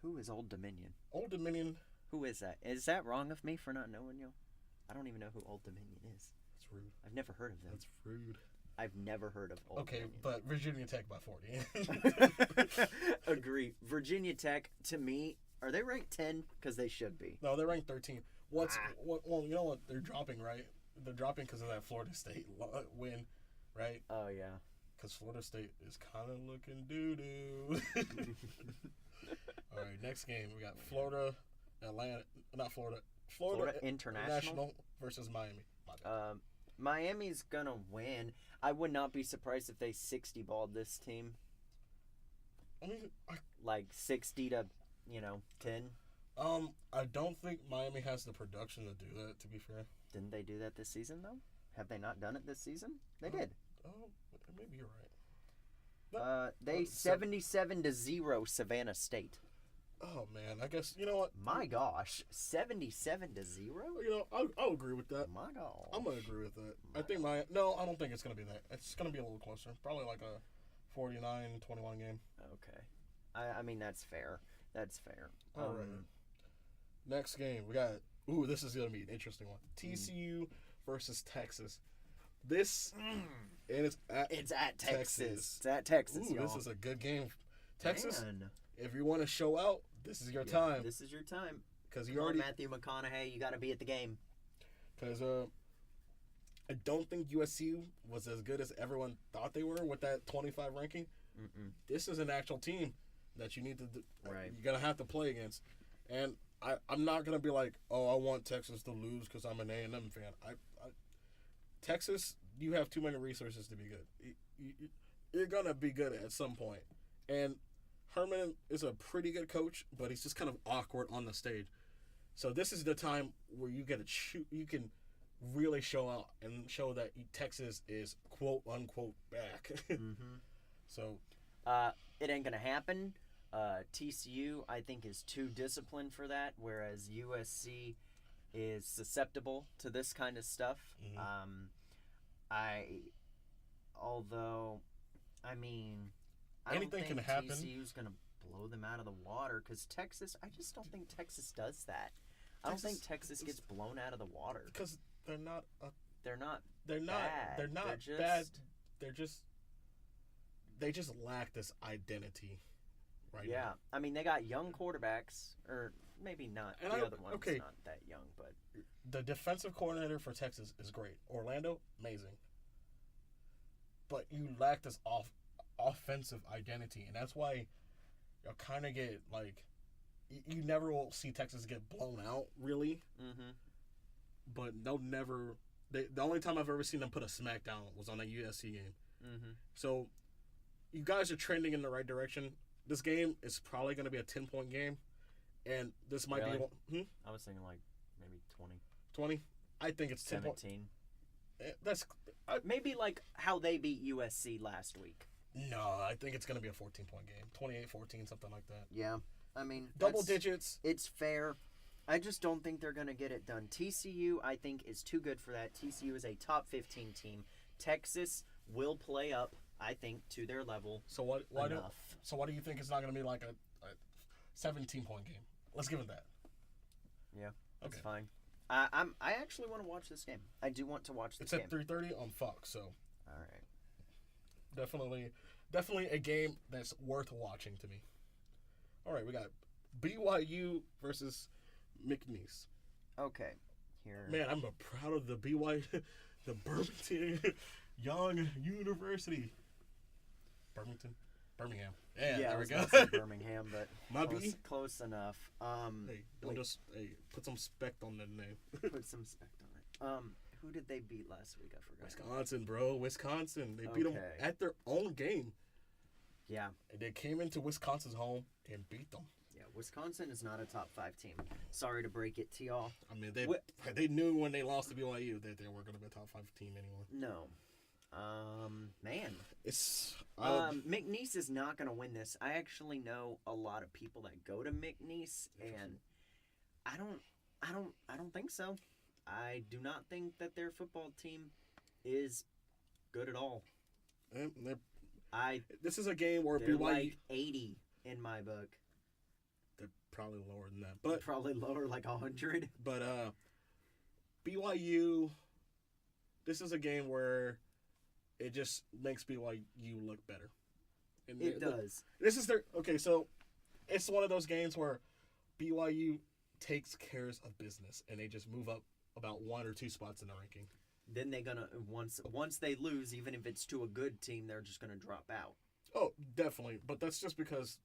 S1: Who is Old Dominion?
S2: Old Dominion.
S1: Who is that? Is that wrong of me for not knowing you? I don't even know who Old Dominion is.
S2: That's rude.
S1: I've never heard of them.
S2: That's rude.
S1: I've never heard of Old Dominion.
S2: But Virginia Tech by 40.
S1: Agree. Virginia Tech, to me, are they ranked 10? Because they should be.
S2: No, they're ranked 13. Well, you know what? They're dropping, right? They're dropping because of that Florida State win, right?
S1: Oh, yeah.
S2: Because Florida State is kind of looking doo-doo. All right, next game. We got Florida International versus Miami.
S1: Miami's going to win. I would not be surprised if they 60-balled this team.
S2: I mean,
S1: like 60 to, 10.
S2: I don't think Miami has the production to do that, to be fair.
S1: Didn't they do that this season, though? Have they not done it this season? They did.
S2: Oh, maybe you're right.
S1: They 77-0 Savannah State.
S2: Oh man, I guess you know what?
S1: My gosh, 77-0.
S2: I'll agree with that.
S1: My gosh,
S2: I'm gonna agree with that. I don't think it's gonna be that. It's gonna be a little closer. Probably like a 49-21 game.
S1: Okay, I mean that's fair. That's fair.
S2: All right. Next game we got. Ooh, this is gonna be an interesting one. TCU versus Texas. This and it's at Texas.
S1: It's at Texas.
S2: Ooh,
S1: y'all.
S2: This is a good game. Texas.
S1: Man.
S2: If you want to show out, this is your time.
S1: This is your time.
S2: Because
S1: Matthew McConaughey, you got to be at the game.
S2: Because I don't think USC was as good as everyone thought they were with that 25 ranking.
S1: Mm-mm.
S2: This is an actual team that you need to.
S1: Right.
S2: You're gonna have to play against, and I'm not gonna be like, oh, I want Texas to lose because I'm an A&M fan. Texas, you have too many resources to be good. you're gonna be good at some point. And Herman is a pretty good coach, but he's just kind of awkward on the stage. So this is the time where you get to you can really show out and show that Texas is quote unquote back.
S1: Mm-hmm.
S2: So
S1: it ain't gonna happen. TCU, I think, is too disciplined for that, whereas USC is susceptible to this kind of stuff.
S2: Mm-hmm.
S1: Although, I mean, I
S2: anything
S1: don't think
S2: can happen.
S1: TCU's gonna blow them out of the water because Texas. I just don't think Texas does that. I don't think Texas gets blown out of the water
S2: because they're not.
S1: They're not.
S2: They're not.
S1: Bad.
S2: They're not
S1: just,
S2: bad. They're just. They just lack this identity. Right.
S1: Yeah,
S2: now.
S1: I mean they got young quarterbacks, or maybe not.
S2: And
S1: the other one's not that young, but
S2: the defensive coordinator for Texas is great. Orlando, amazing. But you lack this offensive identity, and that's why you'll kind of get like you never will see Texas get blown out really.
S1: Mm-hmm.
S2: But they'll never. The only time I've ever seen them put a smackdown was on a USC game.
S1: Mm-hmm.
S2: So you guys are trending in the right direction. This game is probably going to be a 10-point game, and this might be.
S1: I was thinking like maybe 20.
S2: 20? I think it's 10
S1: 17.
S2: That's
S1: maybe like how they beat USC last week.
S2: No, I think it's going to be a 14-point game. 28-14, something like that.
S1: Yeah. I mean,
S2: double digits.
S1: It's fair. I just don't think they're going to get it done. TCU, I think, is too good for that. TCU is a top 15 team. Texas will play up, I think, to their level.
S2: So what
S1: enough.
S2: So what do you think is not going to be like a 17-point game? Let's give it that.
S1: Yeah, that's fine. I actually want to watch this game. I do want to watch this game.
S2: It's at 3:30 on Fox, so.
S1: All right.
S2: Definitely a game that's worth watching to me. All right, we got BYU versus McNeese.
S1: Okay. Here.
S2: Man, I'm proud of the BYU, the Birmingham Young University. Birmingham. Yeah, there we go.
S1: Birmingham, but close enough.
S2: Hey, put some spect on that name.
S1: Put some spect on it. Who did they beat last week? I forgot.
S2: Wisconsin, bro. Wisconsin. They beat them at their own game.
S1: Yeah.
S2: And they came into Wisconsin's home and beat them.
S1: Yeah, Wisconsin is not a top 5 team. Sorry to break it to y'all.
S2: I mean, they knew when they lost to BYU that they weren't going to be a top 5 team anymore.
S1: No. Man.
S2: It's
S1: McNeese is not going to win this. I actually know a lot of people that go to McNeese, and I don't think so. I do not think that their football team is good at all.
S2: This is a game where
S1: they're
S2: BYU
S1: like 80 in my book.
S2: They're probably lower than that, but
S1: probably lower, like 100.
S2: But BYU, this is a game where it just makes BYU look better. And
S1: it does.
S2: This is so it's one of those games where BYU takes care of business and they just move up about 1 or 2 spots in the ranking.
S1: Then they're gonna once they lose, even if it's to a good team, they're just gonna drop out.
S2: Oh, definitely. But that's just because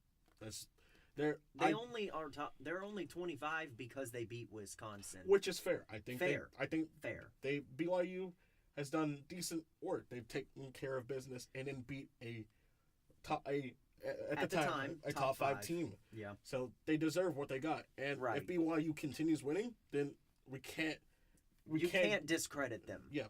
S2: they're
S1: only 25 because they beat Wisconsin,
S2: which is fair. I think
S1: fair.
S2: BYU has done decent work. They've taken care of business and then beat a top top 5 team.
S1: Yeah.
S2: So they deserve what they got. And if BYU continues winning, then you can't
S1: discredit them.
S2: Yeah.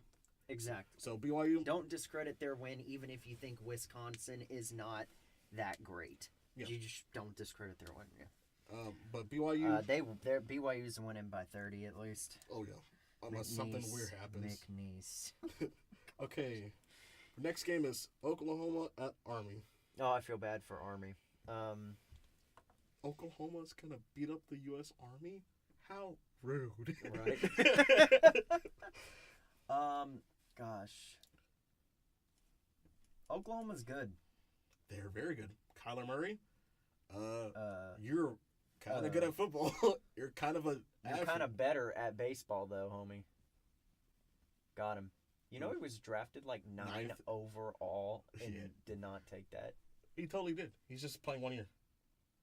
S1: Exactly.
S2: So BYU,
S1: don't discredit their win, even if you think Wisconsin is not that great. Yeah. You just don't discredit their win. Yeah.
S2: But BYU,
S1: BYU's winning by 30 at least.
S2: Oh yeah. Unless something weird happens.
S1: McNeese.
S2: Okay. Next game is Oklahoma at Army.
S1: Oh, I feel bad for Army.
S2: Oklahoma's gonna beat up the U.S. Army? How rude!
S1: Right. Gosh. Oklahoma's good.
S2: They're very good. Kyler Murray. You're kind of good at football. You're kind of
S1: better at baseball, though, homie. Got him. You know he was drafted like 9th overall and did not take that?
S2: He totally did. He's just playing 1 year.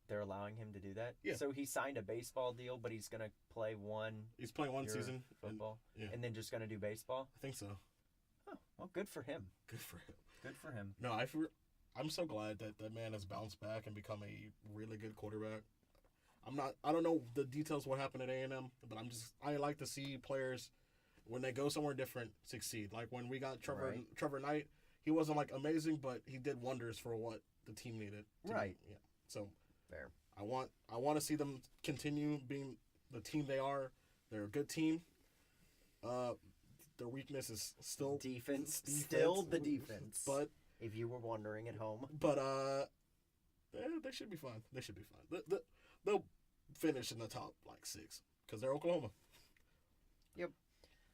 S1: They're allowing him to do that?
S2: Yeah.
S1: So he signed a baseball deal, but he's going to play one...
S2: He's playing one season.
S1: Football? And then just going to do baseball?
S2: I think so.
S1: Oh, Well, good for him.
S2: Good for him.
S1: Good for him.
S2: No, I'm so glad that that man has bounced back and become a really good quarterback. I don't know the details what happened at A&M, but I like to see players when they go somewhere different succeed. Like when we got Trevor Knight, he wasn't like amazing, but he did wonders for what the team needed.
S1: Right.
S2: Yeah. So
S1: Fair.
S2: I want to see them continue being the team they are. They're a good team. Their weakness is still
S1: Defense. Still the defense.
S2: But
S1: if you were wondering at home.
S2: But they should be fine. They should be fine. They'll finish in the top like 6 because they're Oklahoma.
S1: Yep,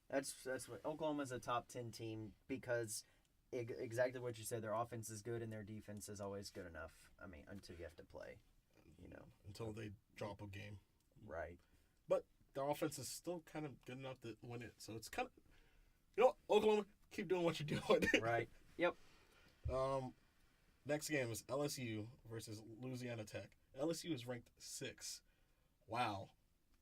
S1: that's what Oklahoma's a top 10 team because exactly what you said. Their offense is good and their defense is always good enough. I mean, until you have to play,
S2: until they drop a game.
S1: Right.
S2: But their offense is still kind of good enough to win it. So it's kind of, Oklahoma, keep doing what you're doing.
S1: Right. Yep.
S2: Next game is LSU versus Louisiana Tech. LSU is ranked 6. Wow.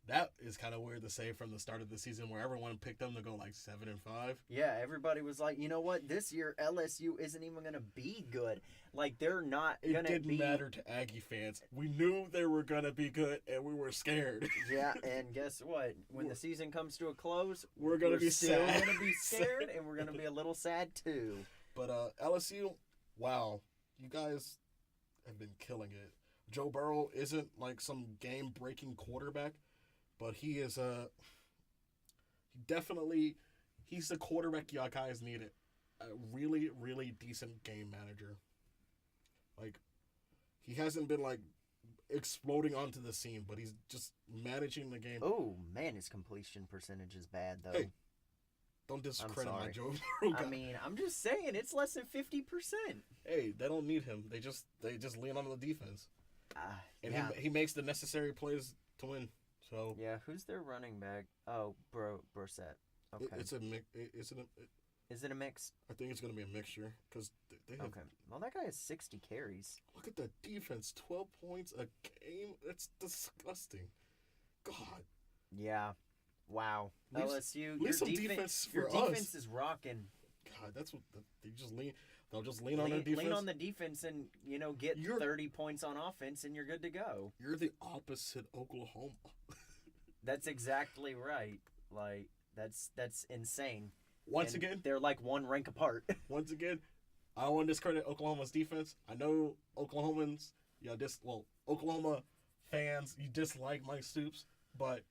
S2: That is kind of weird to say from the start of the season where everyone picked them to go like 7-5.
S1: Yeah, everybody was like, you know what? This year LSU isn't even going to be good. Like, they're not going to be.
S2: It didn't matter to Aggie fans. We knew they were going to be good, and we were scared.
S1: Yeah, and guess what? When the season comes to a close,
S2: we're going to be
S1: still
S2: sad.
S1: going to be scared, and we're going to be a little sad too.
S2: But LSU, wow. You guys have been killing it. Joe Burrow isn't like some game-breaking quarterback, but he is he's the quarterback you guys needed. A really, really decent game manager. Like, he hasn't been like exploding onto the scene, but he's just managing the game.
S1: Oh man, his completion percentage is bad though.
S2: Hey, don't discredit my Joe Burrow guy.
S1: I mean, I'm just saying it's less than 50%.
S2: Hey, they don't need him. They just lean on the defense. And
S1: yeah.
S2: he makes the necessary plays to win. So
S1: yeah, who's their running back? Oh, Brissett. Okay.
S2: It's a mix.
S1: Is it a mix?
S2: I think it's going to be a mixture because they have.
S1: Okay. Well, that guy has 60 carries.
S2: Look at the defense. 12 points a game. That's disgusting. God.
S1: Yeah. Wow. LSU.
S2: Leave some defense for
S1: your
S2: us.
S1: defense is rocking.
S2: God, that's what they just lean. They'll just lean on their defense.
S1: Lean on the defense and get 30 points on offense and you're good to go.
S2: You're the opposite Oklahoma.
S1: That's exactly right. Like that's insane.
S2: Once again,
S1: they're like one rank apart.
S2: Once again, I don't want to discredit Oklahoma's defense. I know Oklahomans, Oklahoma fans, you dislike Mike Stoops, but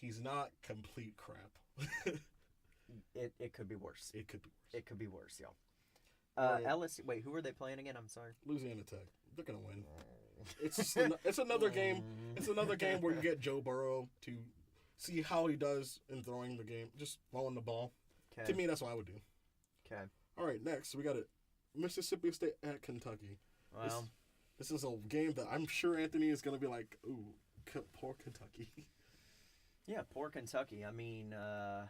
S2: he's not complete crap.
S1: It could be worse.
S2: It could be worse.
S1: It could be worse, y'all. LSU. Wait, who are they playing again? I'm sorry.
S2: Louisiana Tech. They're gonna win. It's another game. It's another game where you get Joe Burrow to see how he does in throwing the game, just throwing the ball.
S1: Okay.
S2: To me, that's what I would do.
S1: Okay.
S2: All right, next we got it. Mississippi State at Kentucky.
S1: Wow.
S2: This is a game that I'm sure Anthony is gonna be like, ooh, poor Kentucky.
S1: Yeah, poor Kentucky. I mean, I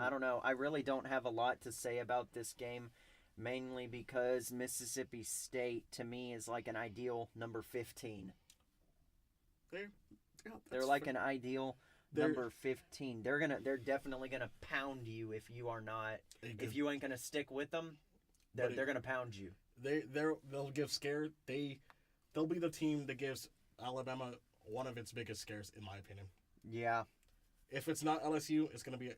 S1: don't know. I really don't have a lot to say about this game, mainly because Mississippi State, to me, is like an ideal number 15. They're like an ideal number 15. They're definitely gonna pound you if you are not. If you ain't gonna stick with them, they're gonna pound you.
S2: They'll give scare. They'll be the team that gives Alabama one of its biggest scares, in my opinion.
S1: Yeah.
S2: If it's not LSU, it's gonna be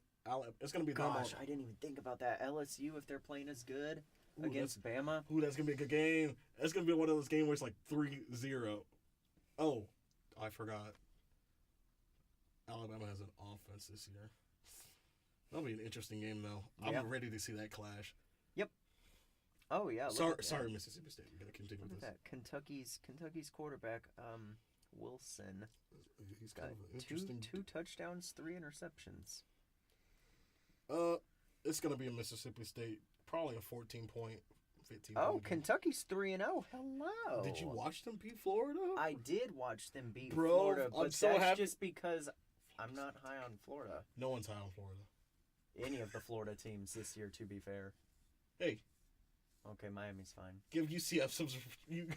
S1: Gosh, I didn't even think about that. LSU, if they're playing as good against Bama.
S2: That's gonna be a good game. That's gonna be one of those games where it's like 3-0. Oh, I forgot. Alabama has an offense this year. That'll be an interesting game, though. I'm ready to see that clash.
S1: Yep. Oh yeah.
S2: Sorry, Mississippi State. We gotta continue with this.
S1: Kentucky's quarterback, Wilson.
S2: He's got interesting.
S1: Two touchdowns, 3 interceptions.
S2: It's gonna be a Mississippi State, probably a 14-point, 15.
S1: Oh, Kentucky's 3-0. Hello.
S2: Did you watch them beat Florida?
S1: I did watch them beat Florida, but
S2: I'm so
S1: that's
S2: happy.
S1: just because I'm not high on Florida.
S2: No one's high on Florida.
S1: Any of the Florida teams this year, to be fair.
S2: Hey,
S1: Okay, Miami's fine.
S2: Give UCF some. You,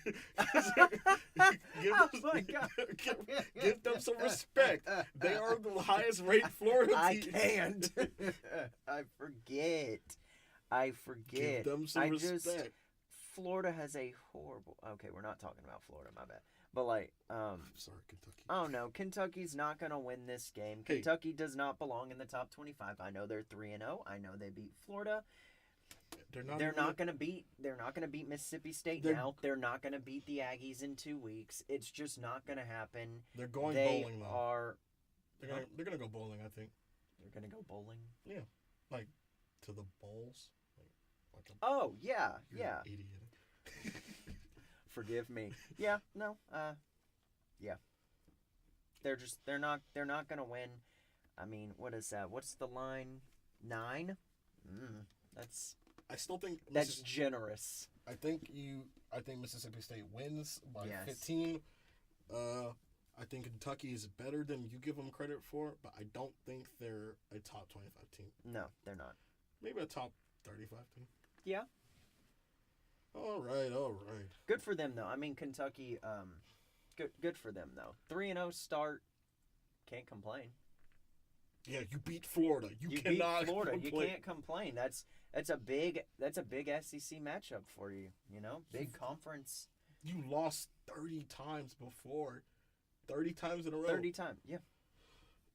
S1: Oh my God.
S2: give them some respect. They are the highest rated Florida
S1: I
S2: team.
S1: can't. I forget.
S2: Give them some respect.
S1: Florida has a horrible. Okay, we're not talking about Florida. My bad. But like,
S2: I'm sorry, Kentucky.
S1: oh no, Kentucky's not gonna win this game.
S2: Hey.
S1: Kentucky does not belong in the top 25. I know they're 3-0. I know they beat Florida. They're not gonna beat Mississippi State now. They're not gonna beat the Aggies in 2 weeks. It's just not gonna happen.
S2: They're going bowling though. They're gonna go bowling. I think.
S1: They're gonna go bowling.
S2: Yeah, like to the bowls.
S1: Oh yeah,
S2: You're
S1: yeah.
S2: an idiot.
S1: Forgive me. Yeah, no. Yeah. They're not gonna win. I mean, what is that? What's the line? 9? That's
S2: I still think
S1: that's generous.
S2: I think Mississippi State wins by
S1: Yes.
S2: 15. I think Kentucky is better than you give them credit for, but I don't think they're a top 25 team.
S1: No, they're not.
S2: Maybe a top 35 team.
S1: Yeah.
S2: All right.
S1: Good for them though. I mean, Kentucky. Good for them though. 3-0 start. Can't complain.
S2: Yeah, you beat Florida. You
S1: beat
S2: cannot
S1: Florida.
S2: complain.
S1: You can't complain. That's a big SEC matchup for you. You know, big conference.
S2: You lost 30 times before. 30 times in a row.
S1: 30 times. Yeah.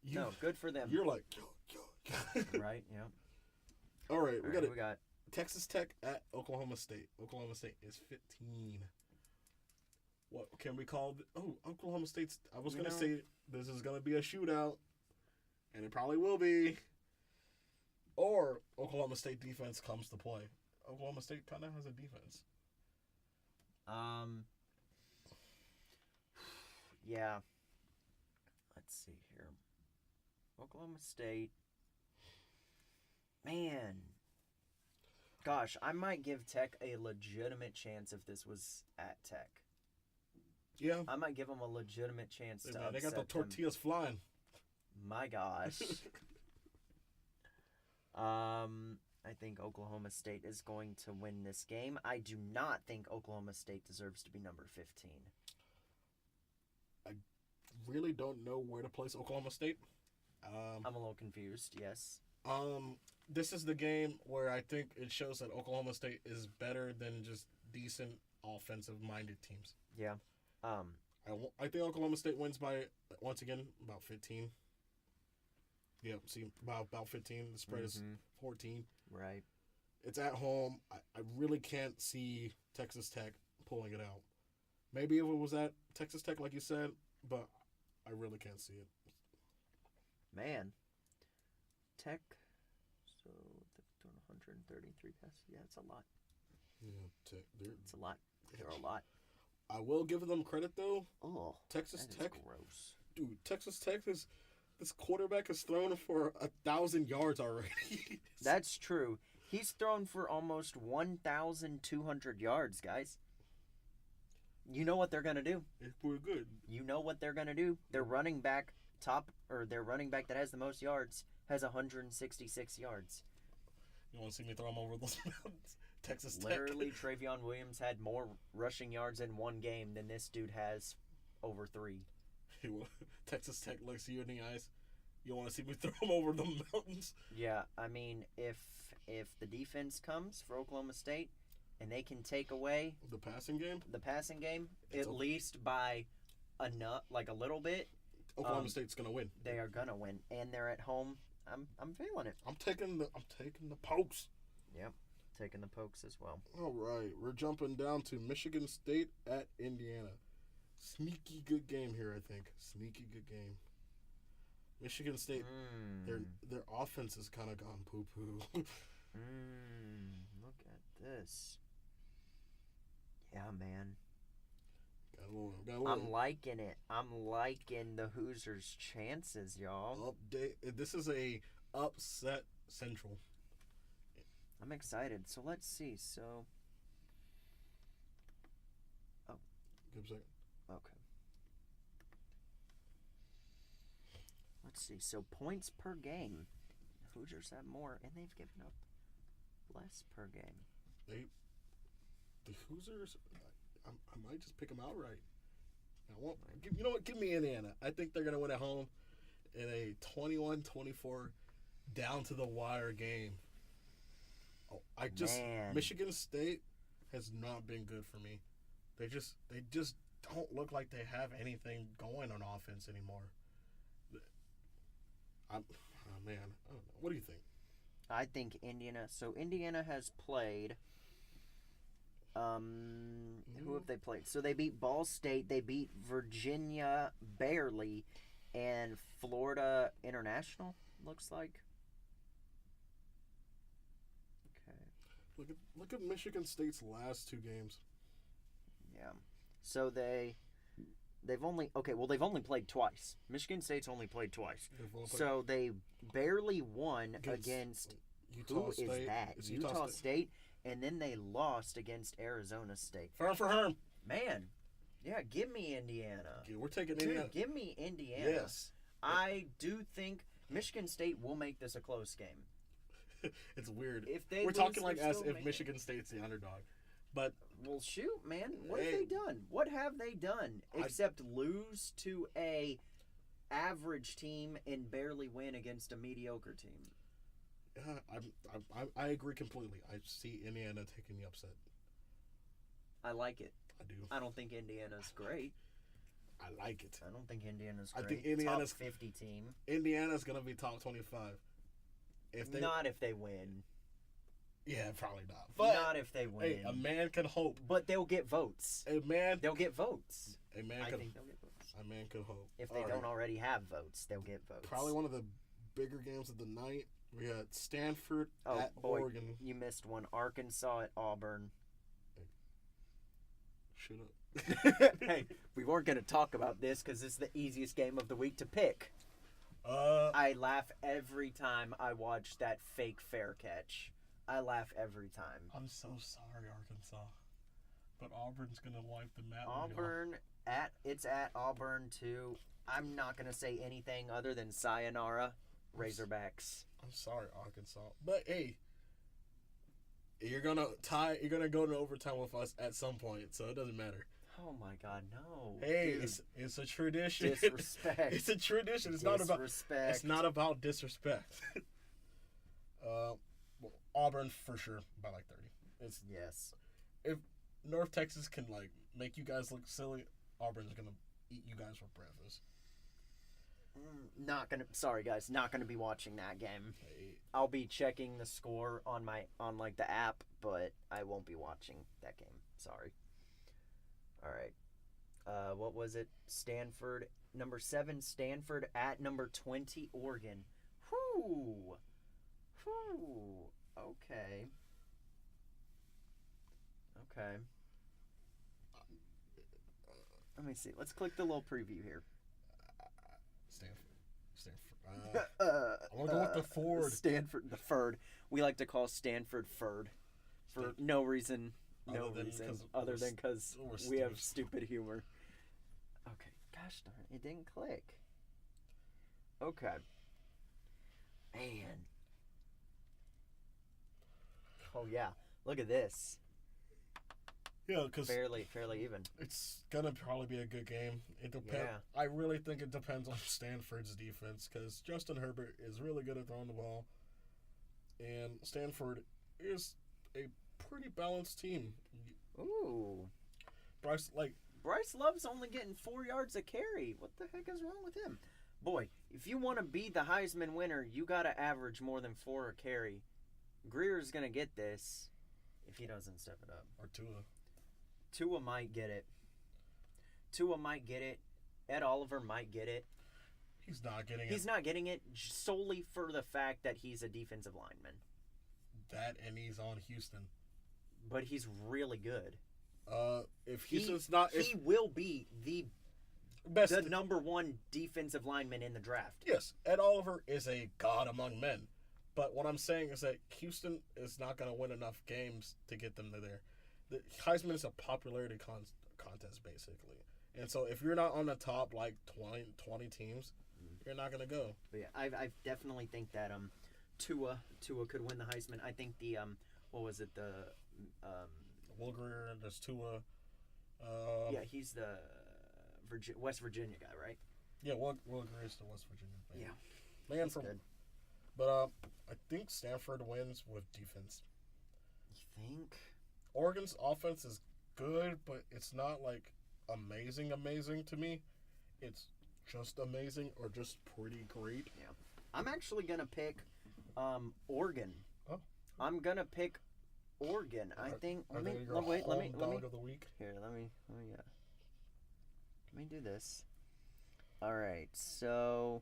S1: No, good for them.
S2: You're like,
S1: Right. Yeah.
S2: All right, we
S1: We got
S2: Texas Tech at Oklahoma State. Oklahoma State is 15. What can we call? Oklahoma State's. I was gonna say this is gonna be a shootout, and it probably will be. Or Oklahoma State defense comes to play. Oklahoma State kind of has a defense.
S1: Yeah. Let's see here. Oklahoma State. Man. Gosh, I might give Tech a legitimate chance if this was at Tech.
S2: Yeah.
S1: I might give them a legitimate chance to upset
S2: They got the tortillas flying.
S1: My gosh. I think Oklahoma State is going to win this game. I do not think Oklahoma State deserves to be number 15.
S2: I really don't know where to place Oklahoma State.
S1: I'm a little confused, yes.
S2: This is the game where I think it shows that Oklahoma State is better than just decent offensive-minded teams.
S1: Yeah.
S2: I think Oklahoma State wins by, once again, about 15. Yeah, see, about 15. The spread is 14.
S1: Right.
S2: It's at home. I really can't see Texas Tech pulling it out. Maybe if it was at Texas Tech, like you said, but I really can't see it.
S1: Man. Tech, so they're doing 133 passes. Yeah, it's a lot.
S2: Yeah, Tech.
S1: It's a lot. They're a lot.
S2: I will give them credit, though.
S1: Oh,
S2: Texas Tech.
S1: Gross.
S2: Dude, Texas Tech is... This quarterback has thrown for 1,000 yards already.
S1: That's true. He's thrown for almost 1,200 yards, guys. You know what they're going to do.
S2: It's pretty good.
S1: You know what they're going to do. Their running back their running back that has the most yards has 166 yards.
S2: You want to see me throw him over those mountains? Texas Tech.
S1: Literally, Travion Williams had more rushing yards in one game than this dude has over 3.
S2: Texas Tech looks you in the eyes. You want to see me throw him over the mountains?
S1: Yeah, I mean, if the defense comes for Oklahoma State and they can take away
S2: the passing game,
S1: at least by a little bit,
S2: Oklahoma State's gonna win.
S1: They are gonna win, and they're at home. I'm feeling it.
S2: I'm taking the Pokes.
S1: Yep, taking the Pokes as well.
S2: All right, we're jumping down to Michigan State at Indiana. Sneaky good game here, I think. Sneaky good game. Michigan State, their offense has kind of gone poo-poo.
S1: Look at this. Yeah, man.
S2: Got a little.
S1: I'm liking it. I'm liking the Hoosiers' chances, y'all.
S2: This is a upset central.
S1: I'm excited. So let's see. So. Oh.
S2: Give a second.
S1: Okay. Let's see. So points per game. The Hoosiers have more, and they've given up less per game.
S2: the Hoosiers, I might just pick them outright. I won't. You know what? Give me Indiana. I think they're gonna win at home in a 21-24 down to the wire game. Oh,
S1: Man.
S2: Michigan State has not been good for me. They just don't look like they have anything going on offense anymore. Oh man, I don't know. What do you think?
S1: I think Indiana. So Indiana has played. Who have they played? So they beat Ball State. They beat Virginia barely, and Florida International looks like. Okay.
S2: Look at Michigan State's last 2 games.
S1: Yeah. So they've only played twice. Michigan State's only played twice. So they barely won against
S2: Utah State.
S1: Who is that?
S2: It's
S1: Utah State. And then they lost against Arizona State.
S2: Firm for Herm.
S1: Man, yeah, give me Indiana.
S2: Yeah, we're taking
S1: Dude,
S2: Indiana.
S1: give me Indiana.
S2: Yes.
S1: I do think Michigan State will make this a close game.
S2: It's weird.
S1: If they
S2: we're
S1: lose,
S2: talking like
S1: they're
S2: as
S1: still
S2: if
S1: making
S2: Michigan State's the underdog. But
S1: well, shoot, man, what have they done? What have they done except lose to a average team and barely win against a mediocre team?
S2: I agree completely. I see Indiana taking the upset.
S1: I like it.
S2: I do.
S1: I don't think Indiana's great.
S2: I like it.
S1: I don't think Indiana's great.
S2: I think Indiana's
S1: top 50 team.
S2: Indiana's gonna be top 25.
S1: Not if they win.
S2: Yeah, probably not. But
S1: not if they win.
S2: Hey, a man can hope.
S1: But they'll get votes. They'll get votes.
S2: I think they'll get votes. A man could hope.
S1: If they don't already have votes, they'll get votes.
S2: Probably one of the bigger games of the night. We had Stanford at Oregon.
S1: You missed one. Arkansas at Auburn.
S2: Shut up.
S1: Hey, we weren't going to talk about this because this is the easiest game of the week to pick. I laugh every time I watch that fake fair catch. I laugh every time.
S2: I'm so sorry, Arkansas. But Auburn's going to wipe the mat.
S1: Auburn, it's at Auburn, too. I'm not going to say anything other than sayonara, Razorbacks.
S2: I'm sorry, Arkansas. But, hey, you're going to tie. You're going to go to overtime with us at some point, so it doesn't matter.
S1: Oh, my God, no.
S2: Hey,
S1: dude.
S2: It's a tradition.
S1: Disrespect.
S2: It's a tradition. It's not about disrespect. Well, Auburn for sure by like 30.
S1: Yes.
S2: If North Texas can like make you guys look silly, Auburn's gonna eat you guys for breakfast.
S1: Sorry guys, not gonna be watching that game.
S2: Hey.
S1: I'll be checking the score on like the app, but I won't be watching that game. Sorry. All right. What was it? Stanford, number 7, Stanford at number 20, Oregon. Whoo. Okay. Let me see. Let's click the little preview here.
S2: Stanford. I'm gonna go with the Ford.
S1: Stanford, the Ford. We like to call Stanford Ford for no reason. Other than because we have stupid humor. Okay. Gosh darn it didn't click. Okay. Man. Oh yeah, look at this.
S2: Yeah, because
S1: fairly even.
S2: It's gonna probably be a good game. It depends.
S1: Yeah.
S2: I really think it depends on Stanford's defense because Justin Herbert is really good at throwing the ball, and Stanford is a pretty balanced team.
S1: Ooh.
S2: Bryce
S1: Love's only getting 4 yards a carry. What the heck is wrong with him? Boy, if you want to be the Heisman winner, you gotta average more than 4 a carry. Greer's going to get this if he doesn't step it up.
S2: Or Tua.
S1: Tua might get it. Ed Oliver might get it.
S2: He's not getting it.
S1: He's not getting it solely for the fact that he's a defensive lineman.
S2: That and he's on Houston.
S1: But he's really good.
S2: If Houston's not...
S1: He will be the number 1 defensive lineman in the draft.
S2: Yes, Ed Oliver is a god among men. But what I'm saying is that Houston is not going to win enough games to get them to there. The Heisman is a popularity contest, basically. And so if you're not on the top, like, 20 teams, you're not going to go.
S1: But yeah, I definitely think that Tua could win the Heisman. I think the,
S2: Will Greer, and there's Tua.
S1: Yeah, he's the West Virginia guy, right?
S2: Yeah, Will Greer is the West Virginia. Man.
S1: Yeah,
S2: Man
S1: he's
S2: from.
S1: good.
S2: But I think Stanford wins with defense.
S1: You think?
S2: Oregon's offense is good, but it's not like amazing to me. It's just amazing or just pretty great.
S1: Yeah. I'm actually gonna pick Oregon.
S2: Oh.
S1: I'm gonna pick Oregon. I think.
S2: Let me
S1: Let me.
S2: of the week.
S1: Here, let me do this. All right, so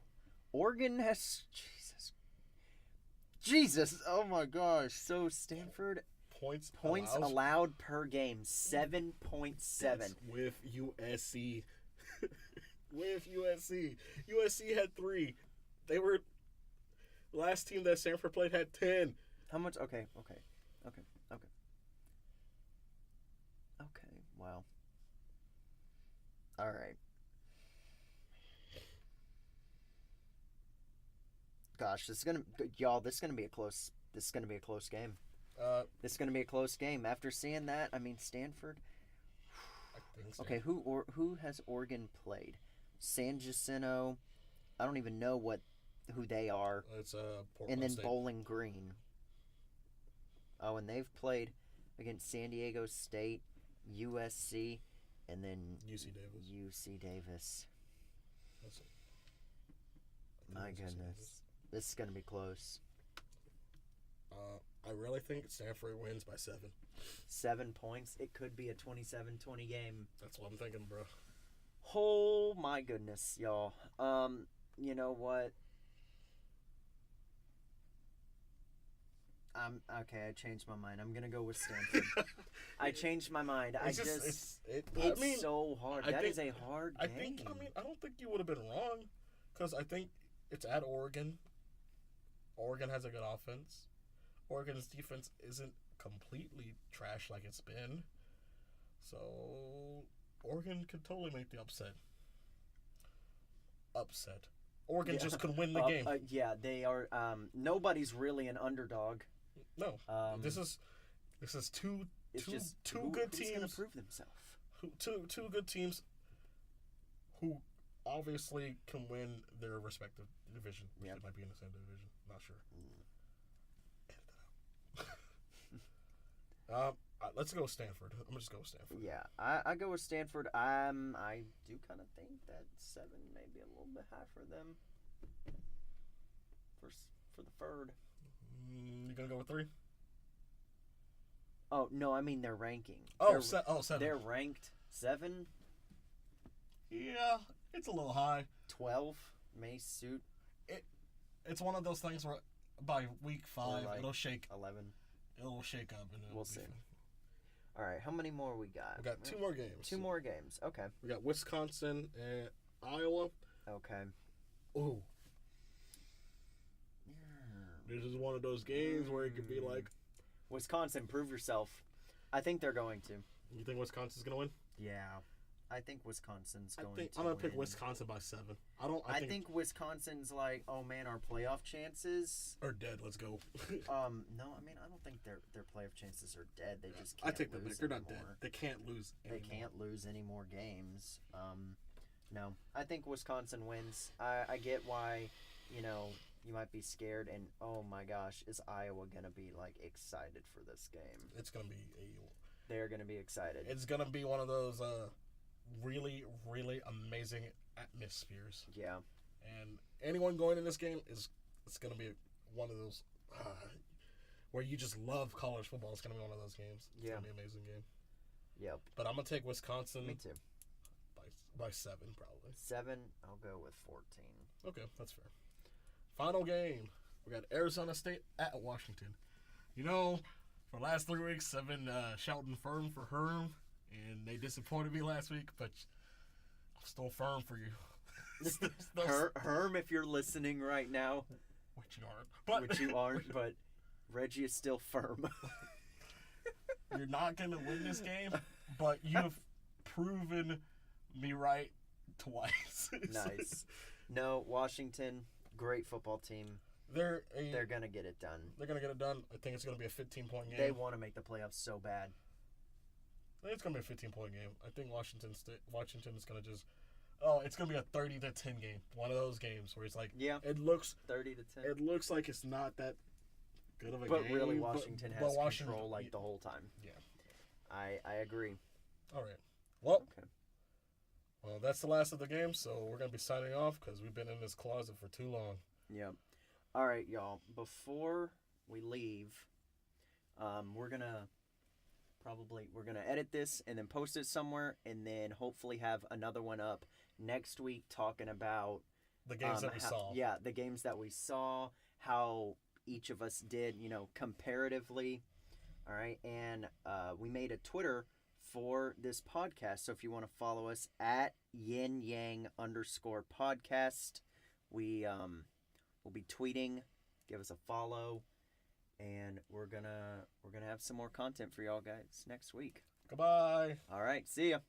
S1: Oregon has Jesus. Oh my gosh. So Stanford
S2: Points
S1: allowed per game 7.7
S2: with USC. With USC. USC had 3. They were last team that Stanford played had 10.
S1: How much? Okay. Wow. All right. Gosh, this is gonna be a close game. This is gonna be a close game. After seeing that, I mean Stanford.
S2: I think so.
S1: Okay, who has Oregon played? San Jacinto. I don't even know who they are.
S2: It's Portland
S1: and then
S2: State.
S1: Bowling Green. Oh, and they've played against San Diego State, USC, and then UC Davis.
S2: That's it.
S1: My goodness. This is going to be close.
S2: I really think Stanford wins by 7.
S1: 7 points. It could be a 27-20 game.
S2: That's what I'm thinking, bro.
S1: Oh, my goodness, y'all. You know what? Okay, I changed my mind. I'm going to go with Stanford. I changed my mind. It's so hard. That is a hard game.
S2: I don't think you would have been wrong because I think it's at Oregon. Oregon has a good offense. Oregon's defense isn't completely trash like it's been. So, Oregon could totally make the upset. Oregon just could win the game.
S1: Yeah, they are. Nobody's really an underdog.
S2: No. This is two good teams.
S1: Who's gonna prove themselves?
S2: Two good teams who obviously can win their respective division.
S1: Yep.
S2: They might be in the same division. Not sure. Let's go with Stanford. I'm gonna just go with Stanford.
S1: Yeah, I go with Stanford. I do kind of think that 7 may be a little bit high for them. For the third.
S2: You gonna go with 3?
S1: Oh no, I mean their ranking.
S2: Oh, 7.
S1: They're ranked 7.
S2: Yeah, it's a little high.
S1: 12 may suit.
S2: It's one of those things where by week 5
S1: like
S2: it'll shake.
S1: 11.
S2: It'll shake up and
S1: we'll see. All right, how many more we got?
S2: We got 2 more games.
S1: 2 more games. Okay.
S2: We got Wisconsin and Iowa.
S1: Okay.
S2: Ooh. This is one of those games where it could be like
S1: Wisconsin, prove yourself. I think they're going to.
S2: You think Wisconsin's gonna win?
S1: Yeah. I think Wisconsin's going to
S2: I'm gonna
S1: win.
S2: pick Wisconsin by 7. I think
S1: Wisconsin's like, oh man, our playoff chances
S2: are dead. Let's go.
S1: No, I mean I don't think their playoff chances are dead. They just can't.
S2: I take that back. They're not
S1: anymore.
S2: dead. They can't lose.
S1: They can't lose any more games. No, I think Wisconsin wins. I get why, you might be scared, and oh my gosh, is Iowa gonna be like excited for this game?
S2: It's gonna be
S1: They're gonna be excited.
S2: It's gonna be one of those really, really amazing atmospheres.
S1: Yeah.
S2: And anyone going in this game it's gonna be one of those where you just love college football. It's gonna be one of those games. It's gonna be an amazing game.
S1: Yep.
S2: But I'm gonna take Wisconsin.
S1: Me too.
S2: By 7 probably.
S1: 7. I'll go with 14.
S2: Okay, that's fair. Final game. We got Arizona State at Washington. For the last 3 weeks I've been shouting firm for Herm, and they disappointed me last week, but I'm still firm for you.
S1: Herm, if you're listening right now, which you aren't, but Reggie is still firm.
S2: You're not gonna win this game, but you've proven me right twice.
S1: Nice. No, Washington, great football team. They're gonna get it done.
S2: They're gonna get it done. I think it's gonna be a 15-point game.
S1: They want to make the playoffs so bad.
S2: think it's gonna be a 15-point game. I think Washington is gonna just. Oh, it's gonna be a 30-10 game. One of those games where it's like,
S1: Yeah.
S2: it looks
S1: 30-10.
S2: It looks like it's not that good of a
S1: But
S2: game.
S1: really, Washington
S2: but
S1: has
S2: Washington,
S1: control like the whole time.
S2: Yeah.
S1: I agree.
S2: All right. Well.
S1: Okay.
S2: Well, that's the last of the game, so we're gonna be signing off because we've been in this closet for too long.
S1: Yep. All right, y'all. Before we leave, we're gonna edit this and then post it somewhere, and then hopefully have another one up next week talking about
S2: The games that we saw.
S1: Yeah, the games that we saw, how each of us did, comparatively. All right, and we made a Twitter for this podcast, so if you want to follow us at yin_yang_podcast, we will be tweeting. Give us a follow, and we're gonna have some more content for y'all guys next week.
S2: Goodbye.
S1: All right, see ya.